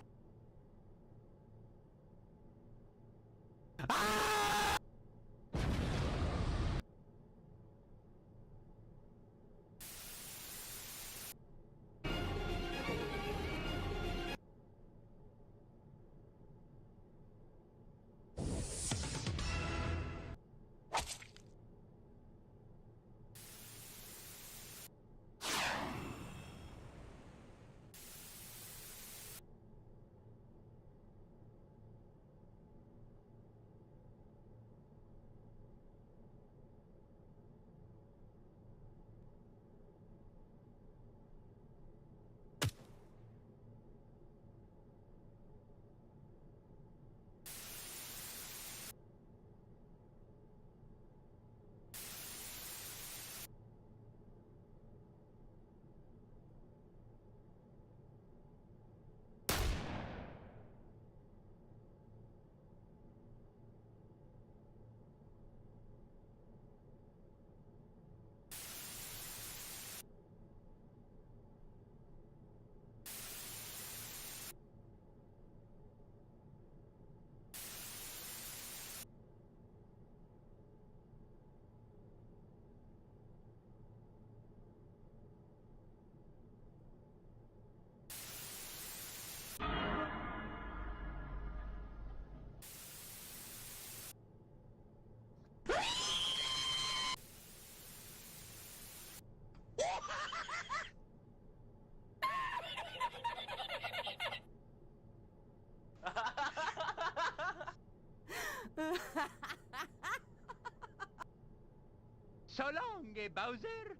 So long, Bowser.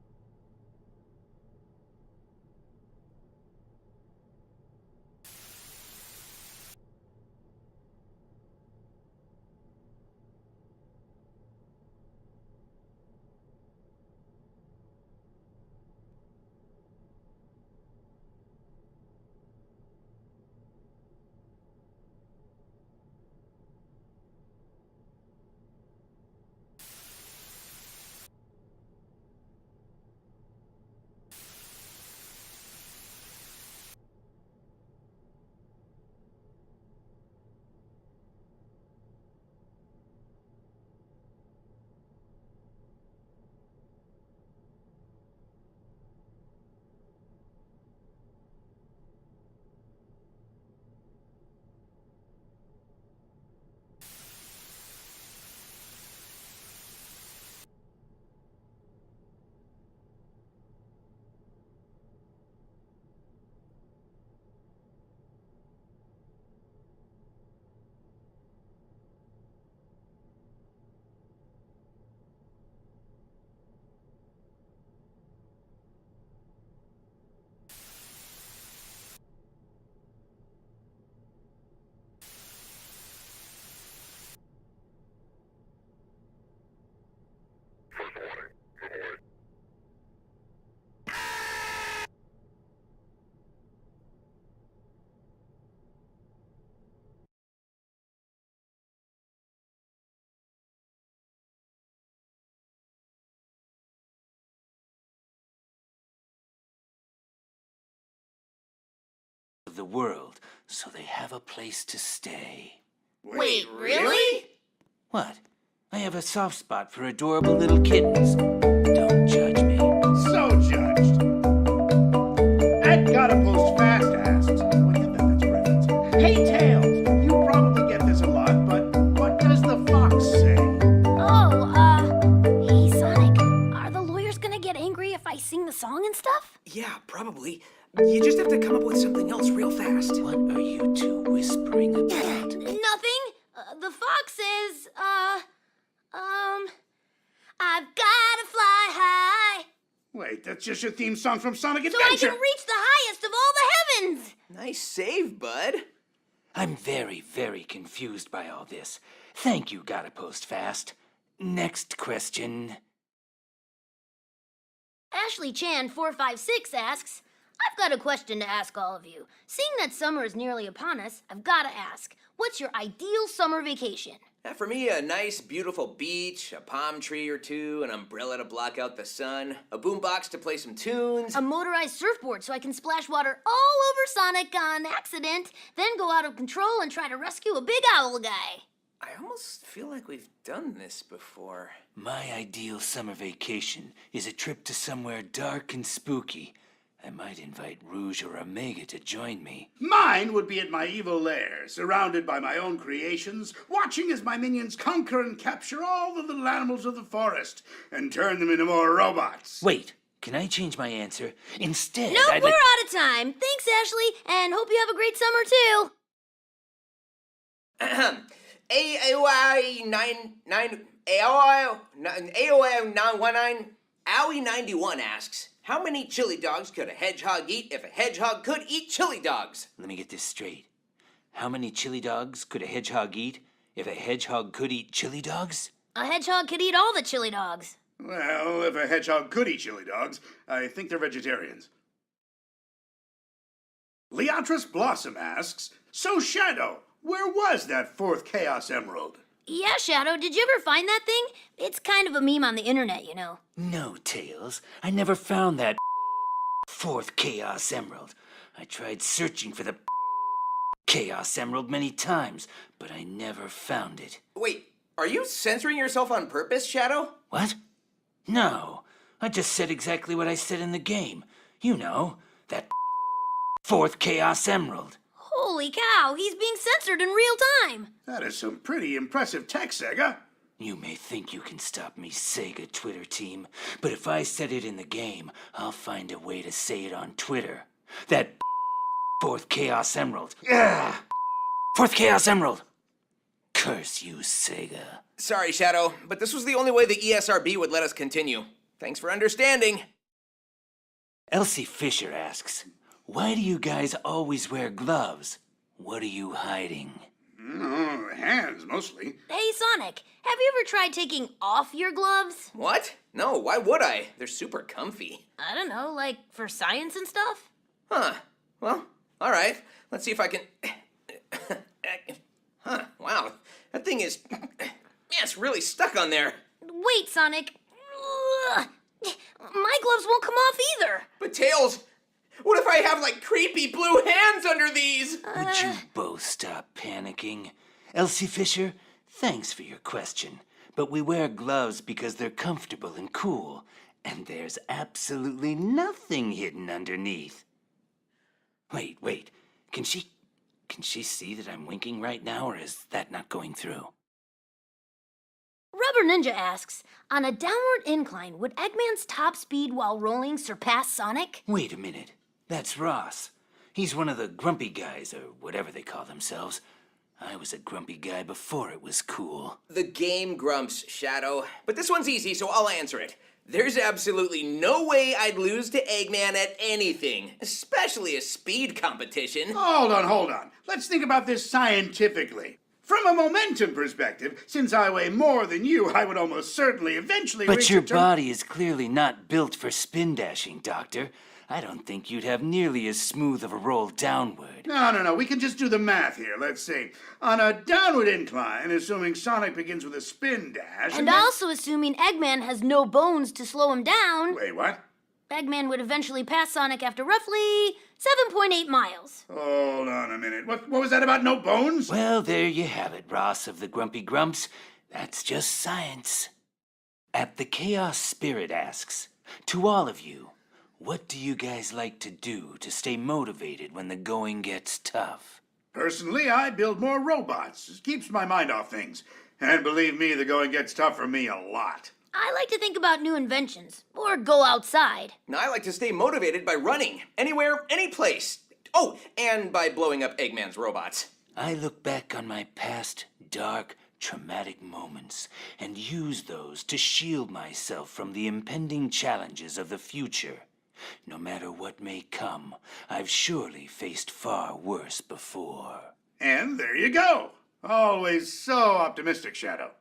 of the world, so they have a place to stay. Wait, really? What? I have a soft spot for adorable little kittens. Don't judge me. So judged. At Gotta Post Fast asks, well, yeah, that's a reference. Hey, Tails, you probably get this a lot, but what does the fox say? Hey, Sonic, are the lawyers gonna get angry if I sing the song and stuff? Yeah, probably. You just have to come up with something else real fast. What are you two whispering about? Nothing. The fox says, I've gotta fly high. Wait, that's just your theme song from Sonic So Adventure. I can reach the highest of all the heavens. Nice save, bud. I'm very, very confused by all this. Thank you, Gotta Post Fast. Next question. Ashley Chan 456 asks, I've got a question to ask all of you. Seeing that summer is nearly upon us, I've gotta ask, what's your ideal summer vacation? For me, a nice, beautiful beach, a palm tree or two, an umbrella to block out the sun, a boombox to play some tunes. A motorized surfboard so I can splash water all over Sonic on accident, then go out of control and try to rescue a big owl guy. I almost feel like we've done this before. My ideal summer vacation is a trip to somewhere dark and spooky. I might invite Rouge or Omega to join me. Mine would be at my evil lair, surrounded by my own creations, watching as my minions conquer and capture all the little animals of the forest and turn them into more robots. Wait, can I change my answer? Instead, Nope, I'd we're like... out of time. Thanks, Ashley, and hope you have a great summer too. AOL919 Owie91 asks, how many chili dogs could a hedgehog eat if a hedgehog could eat chili dogs? Let me get this straight. How many chili dogs could a hedgehog eat if a hedgehog could eat chili dogs? A hedgehog could eat all the chili dogs. Well, if a hedgehog could eat chili dogs, I think they're vegetarians. Leatris Blossom asks, so Shadow, where was that fourth Chaos Emerald? Yeah, Shadow, did you ever find that thing? It's kind of a meme on the internet, you know. No, Tails. I never found that fourth Chaos Emerald. I tried searching for the Chaos Emerald many times, but I never found it. Wait, are you censoring yourself on purpose, Shadow? What? No. I just said exactly what I said in the game. You know, that fourth Chaos Emerald. Holy cow, he's being censored in real time. That is some pretty impressive tech, Sega. You may think you can stop me, Sega Twitter team, but if I said it in the game, I'll find a way to say it on Twitter. That fourth Chaos Emerald. Yeah! Fourth Chaos Emerald! Curse you, Sega. Sorry, Shadow, but this was the only way the ESRB would let us continue. Thanks for understanding. Elsie Fisher asks, why do you guys always wear gloves? What are you hiding? Hands, mostly. Hey, Sonic, have you ever tried taking off your gloves? What? No, why would I? They're super comfy. I don't know, like for science and stuff? Huh. Well, alright. Let's see if I can... Huh, wow. That thing is... Man, it's really stuck on there. Wait, Sonic. Ugh. My gloves won't come off either. But Tails... What if I have, like, creepy blue hands under these? Would you both stop panicking? Elsie Fisher, thanks for your question, but we wear gloves because they're comfortable and cool, and there's absolutely nothing hidden underneath. Wait, can she see that I'm winking right now, or is that not going through? Rubber Ninja asks, on a downward incline, would Eggman's top speed while rolling surpass Sonic? Wait a minute. That's Ross. He's one of the grumpy guys, or whatever they call themselves. I was a grumpy guy before it was cool. The game grumps, Shadow. But this one's easy, so I'll answer it. There's absolutely no way I'd lose to Eggman at anything, especially a speed competition. Hold on. Let's think about this scientifically. From a momentum perspective, since I weigh more than you, I would almost certainly eventually But reach your a body is clearly not built for spin dashing, Doctor. I don't think you'd have nearly as smooth of a roll downward. No. We can just do the math here. Let's see. On a downward incline, assuming Sonic begins with a spin dash... And also assuming Eggman has no bones to slow him down... Wait, what? Eggman would eventually pass Sonic after roughly 7.8 miles. Hold on a minute. What was that about no bones? Well, there you have it, Ross of the Grumpy Grumps. That's just science. At the Chaos Spirit asks, to all of you, what do you guys like to do to stay motivated when the going gets tough? Personally, I build more robots. It keeps my mind off things. And believe me, the going gets tough for me a lot. I like to think about new inventions, or go outside. I like to stay motivated by running, anywhere, any place. Oh, and by blowing up Eggman's robots. I look back on my past dark, traumatic moments and use those to shield myself from the impending challenges of the future. No matter what may come, I've surely faced far worse before. And there you go. Always so optimistic, Shadow.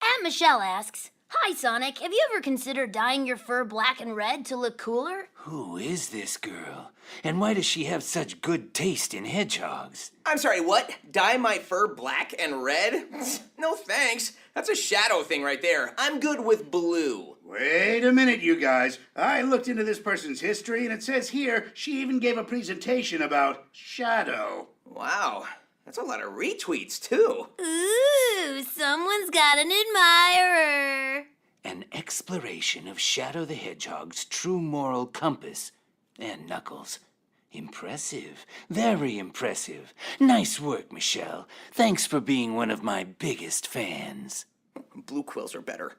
Aunt Michelle asks, hi Sonic, have you ever considered dyeing your fur black and red to look cooler? Who is this girl? And why does she have such good taste in hedgehogs? I'm sorry, what? Dye my fur black and red? No thanks. That's a Shadow thing right there. I'm good with blue. Wait a minute, you guys. I looked into this person's history, and it says here she even gave a presentation about Shadow. Wow, that's a lot of retweets, too. Ooh, someone's got an admirer. An exploration of Shadow the Hedgehog's true moral compass. And Knuckles. Impressive. Very impressive. Nice work, Michelle. Thanks for being one of my biggest fans. Blue quills are better.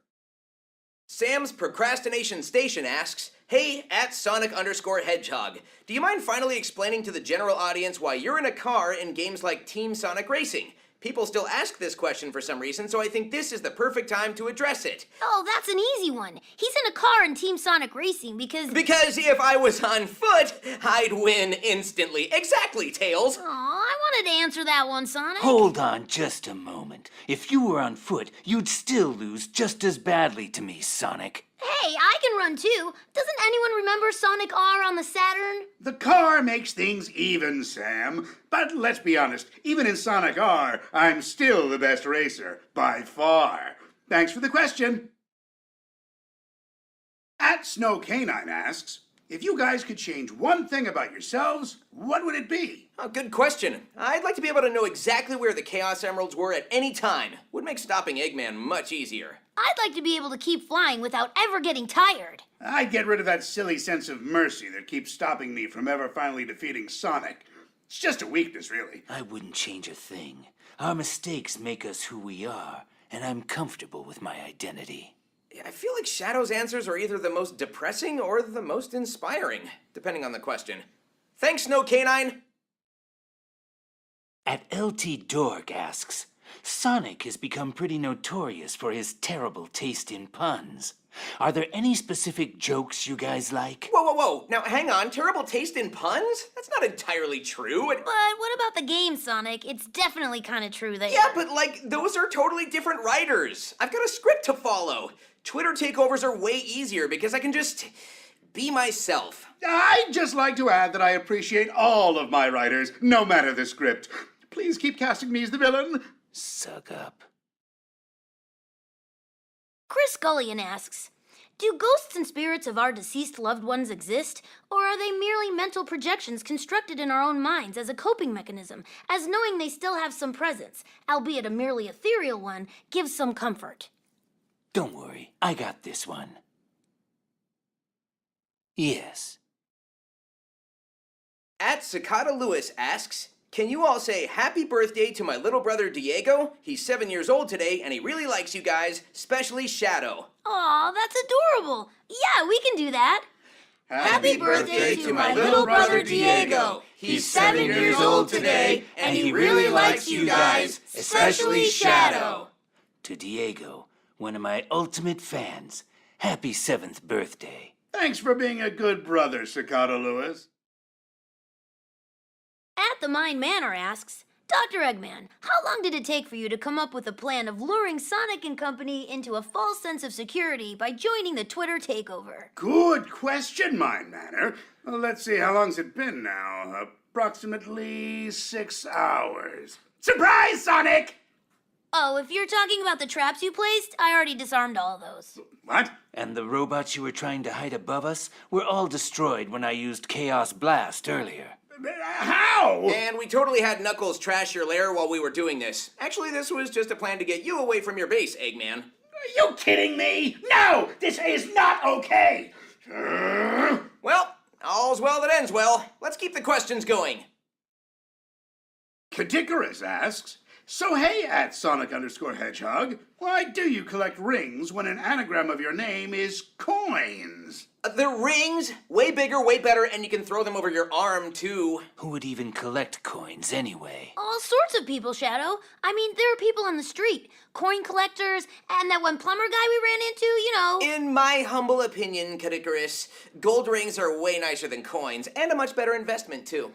Sam's Procrastination Station asks, hey, at Sonic_Hedgehog, do you mind finally explaining to the general audience why you're in a car in games like Team Sonic Racing? People still ask this question for some reason, so I think this is the perfect time to address it. Oh, that's an easy one. He's in a car in Team Sonic Racing because if I was on foot, I'd win instantly. Exactly, Tails. Aw, I wanted to answer that one, Sonic. Hold on just a moment. If you were on foot, you'd still lose just as badly to me, Sonic. Hey, I can run too. Doesn't anyone remember Sonic R on the Saturn? The car makes things even, Sam. But let's be honest, even in Sonic R, I'm still the best racer, by far. Thanks for the question. At Snow Canine asks, if you guys could change one thing about yourselves, what would it be? Oh, good question. I'd like to be able to know exactly where the Chaos Emeralds were at any time. Would make stopping Eggman much easier. I'd like to be able to keep flying without ever getting tired. I'd get rid of that silly sense of mercy that keeps stopping me from ever finally defeating Sonic. It's just a weakness, really. I wouldn't change a thing. Our mistakes make us who we are, and I'm comfortable with my identity. I feel like Shadow's answers are either the most depressing or the most inspiring, depending on the question. Thanks, Snow Canine! At LT Dork asks, Sonic has become pretty notorious for his terrible taste in puns. Are there any specific jokes you guys like? Whoa. Now, hang on. Terrible taste in puns? That's not entirely true. But what about the game, Sonic? It's definitely kind of true there. Yeah, but, those are totally different writers. I've got a script to follow. Twitter takeovers are way easier because I can just be myself. I'd just like to add that I appreciate all of my writers, no matter the script. Please keep casting me as the villain. Suck up. Chris Scullion asks, do ghosts and spirits of our deceased loved ones exist, or are they merely mental projections constructed in our own minds as a coping mechanism, as knowing they still have some presence, albeit a merely ethereal one, gives some comfort? Don't worry, I got this one. Yes. At Cicada Lewis asks, can you all say happy birthday to my little brother Diego? He's 7 years old today, and he really likes you guys, especially Shadow. Aw, that's adorable. Yeah, we can do that. Happy birthday to my little brother Diego. He's 7 years old today, and he really likes you guys, especially Shadow. To Diego, one of my ultimate fans, happy 7th birthday. Thanks for being a good brother, Cicada Lewis. At the Mind Manor asks, Dr. Eggman, how long did it take for you to come up with a plan of luring Sonic and company into a false sense of security by joining the Twitter takeover? Good question, Mind Manor. Well, let's see, how long's it been now? Approximately 6 hours. Surprise, Sonic! Oh, if you're talking about the traps you placed, I already disarmed all of those. What? And the robots you were trying to hide above us were all destroyed when I used Chaos Blast earlier. How? And we totally had Knuckles trash your lair while we were doing this. Actually, this was just a plan to get you away from your base, Eggman. Are you kidding me? No! This is not okay! Well, all's well that ends well. Let's keep the questions going. Kadikarus asks, so hey at Sonic_Hedgehog, why do you collect rings when an anagram of your name is coins? The rings, way bigger, way better, and you can throw them over your arm, too. Who would even collect coins anyway? All sorts of people, Shadow. I mean, there are people on the street. Coin collectors, and that one plumber guy we ran into, you know. In my humble opinion, Kadikarus, gold rings are way nicer than coins, and a much better investment, too.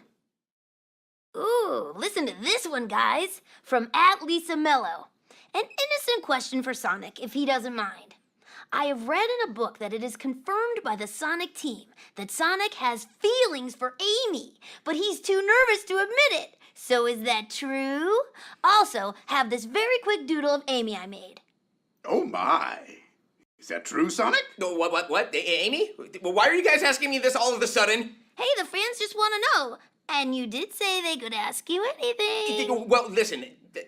Ooh, listen to this one, guys. From @LisaMello. An innocent question for Sonic, if he doesn't mind. I have read in a book that it is confirmed by the Sonic team that Sonic has feelings for Amy, but he's too nervous to admit it. So is that true? Also, have this very quick doodle of Amy I made. Oh my. Is that true, Sonic? What? Amy? Why are you guys asking me this all of a sudden? Hey, the fans just want to know. And you did say they could ask you anything. Well, listen,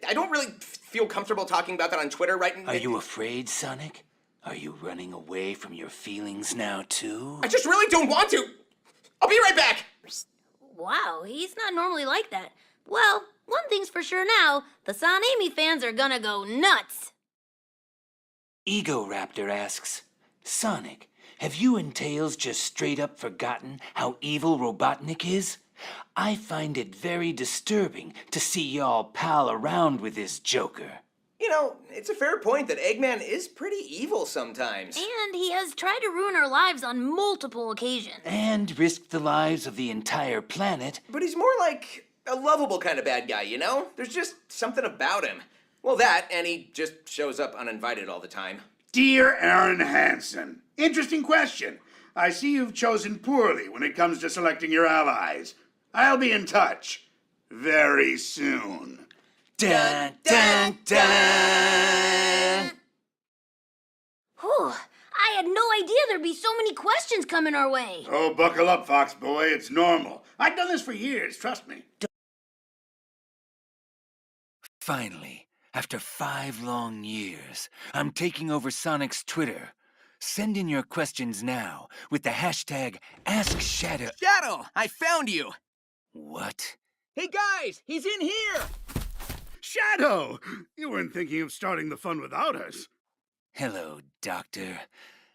I don't really feel comfortable talking about that on Twitter right now. Are you afraid, Sonic? Are you running away from your feelings now, too? I just really don't want to. I'll be right back. Wow, he's not normally like that. Well, one thing's for sure now, the Son Amy fans are gonna go nuts. Ego Raptor asks, Sonic, have you and Tails just straight up forgotten how evil Robotnik is? I find it very disturbing to see y'all pal around with this joker. You know, it's a fair point that Eggman is pretty evil sometimes. And he has tried to ruin our lives on multiple occasions. And risked the lives of the entire planet. But he's more like a lovable kind of bad guy, you know? There's just something about him. Well, that, and he just shows up uninvited all the time. Dear Aaron Hansen, interesting question. I see you've chosen poorly when it comes to selecting your allies. I'll be in touch very soon. Dun, dun, dun! Whew, I had no idea there'd be so many questions coming our way. Oh, buckle up, Fox Boy. It's normal. I've done this for years, trust me. Finally, after 5 long years, I'm taking over Sonic's Twitter. Send in your questions now with the hashtag AskShadow. Shadow, I found you. What? Hey guys, he's in here. Shadow! You weren't thinking of starting the fun without us. Hello, Doctor.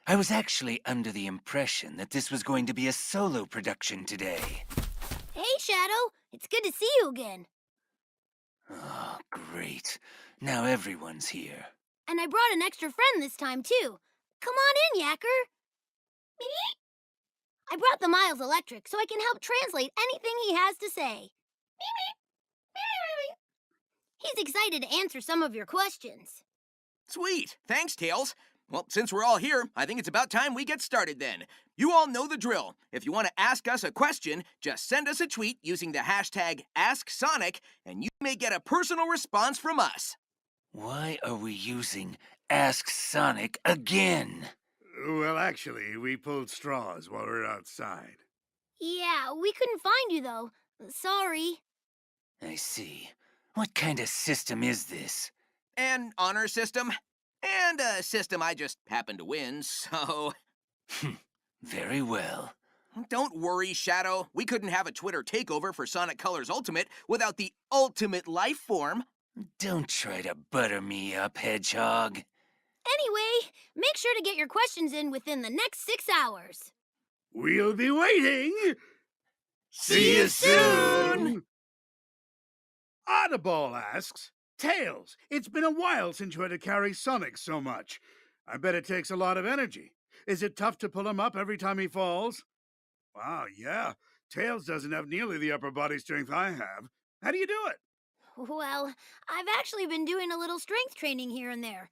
I was actually under the impression that this was going to be a solo production today. Hey, Shadow. It's good to see you again. Oh, great. Now everyone's here. And I brought an extra friend this time, too. Come on in, Yacker. I brought the Miles Electric so I can help translate anything he has to say. He's excited to answer some of your questions. Sweet. Thanks, Tails. Well, since we're all here, I think it's about time we get started then. You all know the drill. If you want to ask us a question, just send us a tweet using the hashtag AskSonic, and you may get a personal response from us. Why are we using Ask Sonic again? Well, actually, we pulled straws while we were outside. Yeah, we couldn't find you, though. Sorry. I see. What kind of system is this? An honor system. And a system I just happened to win, so... Very well. Don't worry, Shadow. We couldn't have a Twitter takeover for Sonic Colors Ultimate without the ultimate life form. Don't try to butter me up, Hedgehog. Anyway, make sure to get your questions in within the next 6 hours. We'll be waiting. See you soon! Audible asks, Tails, it's been a while since you had to carry Sonic so much. I bet it takes a lot of energy. Is it tough to pull him up every time he falls? Wow, yeah. Tails doesn't have nearly the upper body strength I have. How do you do it? Well, I've actually been doing a little strength training here and there.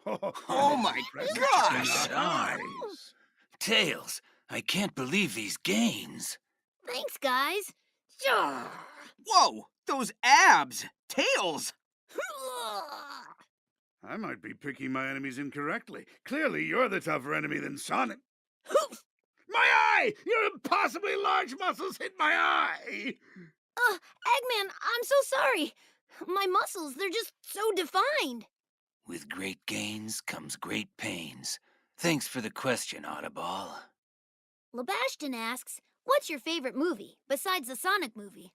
Oh my gosh! Nice. Tails, I can't believe these gains. Thanks, guys. Whoa! Those abs! Tails! I might be picking my enemies incorrectly. Clearly, you're the tougher enemy than Sonic. My eye! Your impossibly large muscles hit my eye! Eggman, I'm so sorry. My muscles, they're just so defined. With great gains comes great pains. Thanks for the question, Oddball. Lebashton asks, what's your favorite movie, besides the Sonic movie?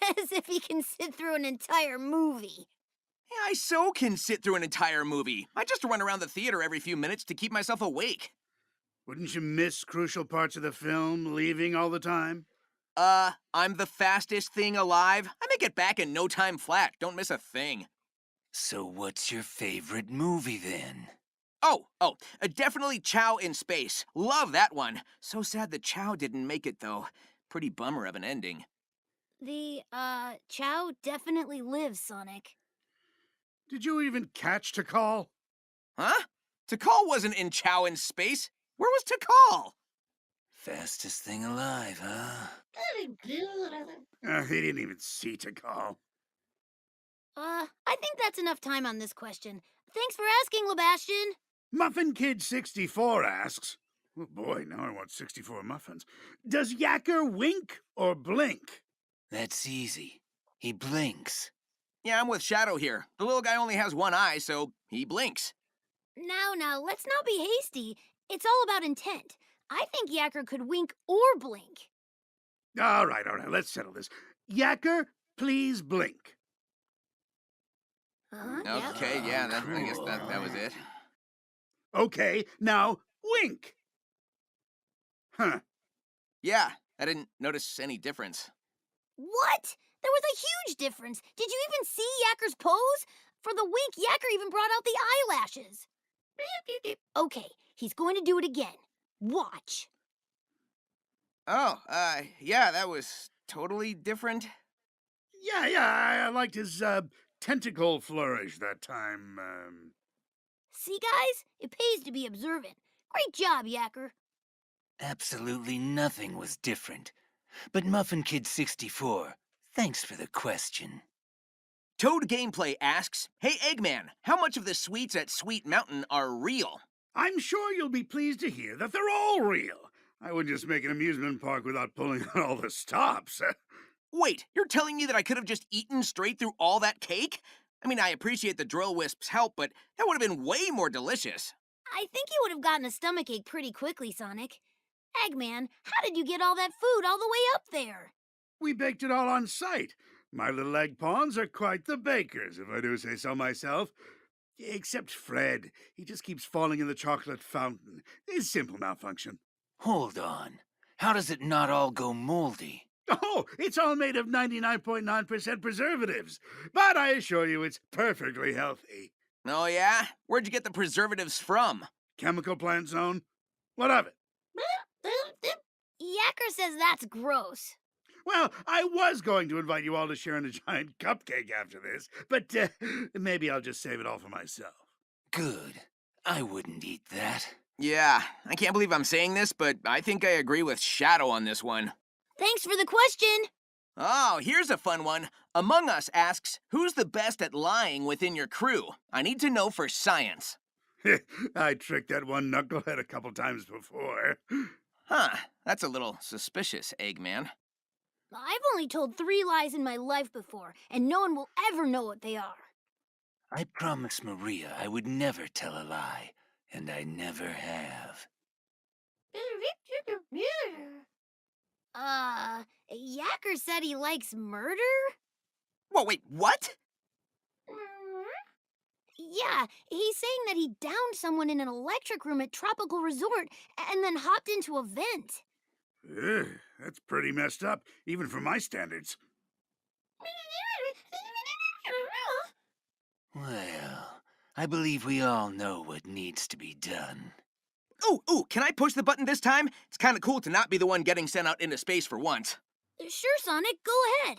As if he can sit through an entire movie. Yeah, I so can sit through an entire movie. I just run around the theater every few minutes to keep myself awake. Wouldn't you miss crucial parts of the film, leaving all the time? I'm the fastest thing alive. I make it back in no time flat. Don't miss a thing. So what's your favorite movie, then? Definitely Chow in Space. Love that one. So sad that Chow didn't make it, though. Pretty bummer of an ending. The, Chow definitely lives, Sonic. Did you even catch Tikal? Huh? Tikal wasn't in Chow in Space. Where was Tikal? Fastest thing alive, huh? He didn't even see Tikal. I think that's enough time on this question. Thanks for asking, Lebashton. Muffin Kid 64 asks, oh boy, now I want 64 muffins. Does Yacker wink or blink? That's easy. He blinks. Yeah, I'm with Shadow here. The little guy only has one eye, so he blinks. Now, let's not be hasty. It's all about intent. I think Yacker could wink or blink. All right, let's settle this. Yacker, please blink. Okay, yeah, I guess that was it. Okay, now wink. Huh. Yeah, I didn't notice any difference. What? There was a huge difference. Did you even see Yakker's pose? For the wink, Yacker even brought out the eyelashes. Okay, he's going to do it again. Watch. Yeah, that was totally different. Yeah, I liked his, tentacle flourish that time. See, guys? It pays to be observant. Great job, Yacker. Absolutely nothing was different. But Muffin Kid 64, thanks for the question. Toad Gameplay asks, hey Eggman, how much of the sweets at Sweet Mountain are real? I'm sure you'll be pleased to hear that they're all real. I wouldn't just make an amusement park without pulling out all the stops. Wait, you're telling me that I could have just eaten straight through all that cake? I mean, I appreciate the Drill Wisp's help, but that would have been way more delicious. I think you would have gotten a stomachache pretty quickly, Sonic. Eggman, how did you get all that food all the way up there? We baked it all on site. My little egg pawns are quite the bakers, if I do say so myself. Except Fred. He just keeps falling in the chocolate fountain. It's simple malfunction. Hold on. How does it not all go moldy? Oh, it's all made of 99.9% preservatives. But I assure you it's perfectly healthy. Oh, yeah? Where'd you get the preservatives from? Chemical plant zone. What of it? Yacker says that's gross. Well, I was going to invite you all to share in a giant cupcake after this, but maybe I'll just save it all for myself. Good. I wouldn't eat that. Yeah, I can't believe I'm saying this, but I think I agree with Shadow on this one. Thanks for the question. Oh, here's a fun one. Among Us asks, who's the best at lying within your crew? I need to know for science. I tricked that one knucklehead a couple times before. Huh, that's a little suspicious, Eggman. I've only told 3 lies in my life before, and no one will ever know what they are. I promised Maria I would never tell a lie, and I never have. Yacker said he likes murder? Whoa, wait, what? Yeah, he's saying that he downed someone in an electric room at Tropical Resort and then hopped into a vent. Ugh, that's pretty messed up, even for my standards. Well, I believe we all know what needs to be done. Ooh, can I push the button this time? It's kind of cool to not be the one getting sent out into space for once. Sure, Sonic, go ahead.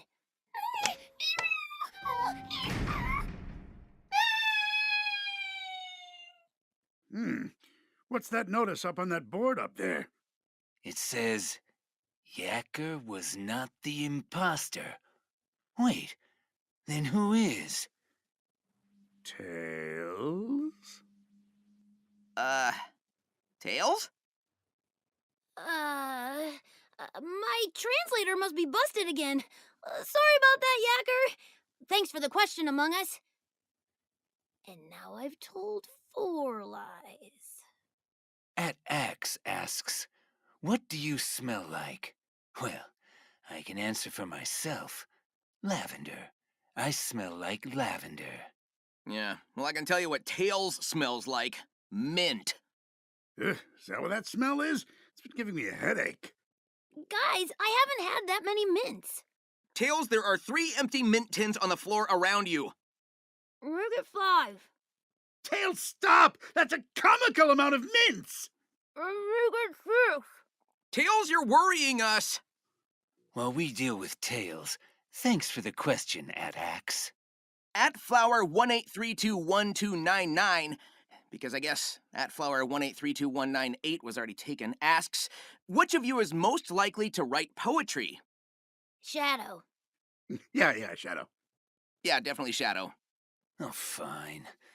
What's that notice up on that board up there? It says, Yacker was not the imposter. Wait, then who is? Tails? Tails? My translator must be busted again. Sorry about that, Yacker. Thanks for the question, Among Us. And now I've told 4 lies. At Axe asks, what do you smell like? Well, I can answer for myself. Lavender. I smell like lavender. Yeah, well, I can tell you what Tails smells like. Mint. Ugh, is that what that smell is? It's been giving me a headache. Guys, I haven't had that many mints. Tails, there are 3 empty mint tins on the floor around you. We'll get 5. Tails, stop! That's a comical amount of mints! We'll get 6. Tails, you're worrying us. While we deal with Tails, thanks for the question, at Axe. At Flower18321299, because I guess at Flower18321998 was already taken, asks, which of you is most likely to write poetry? Shadow. Yeah, Shadow. Yeah, definitely Shadow. Oh, fine.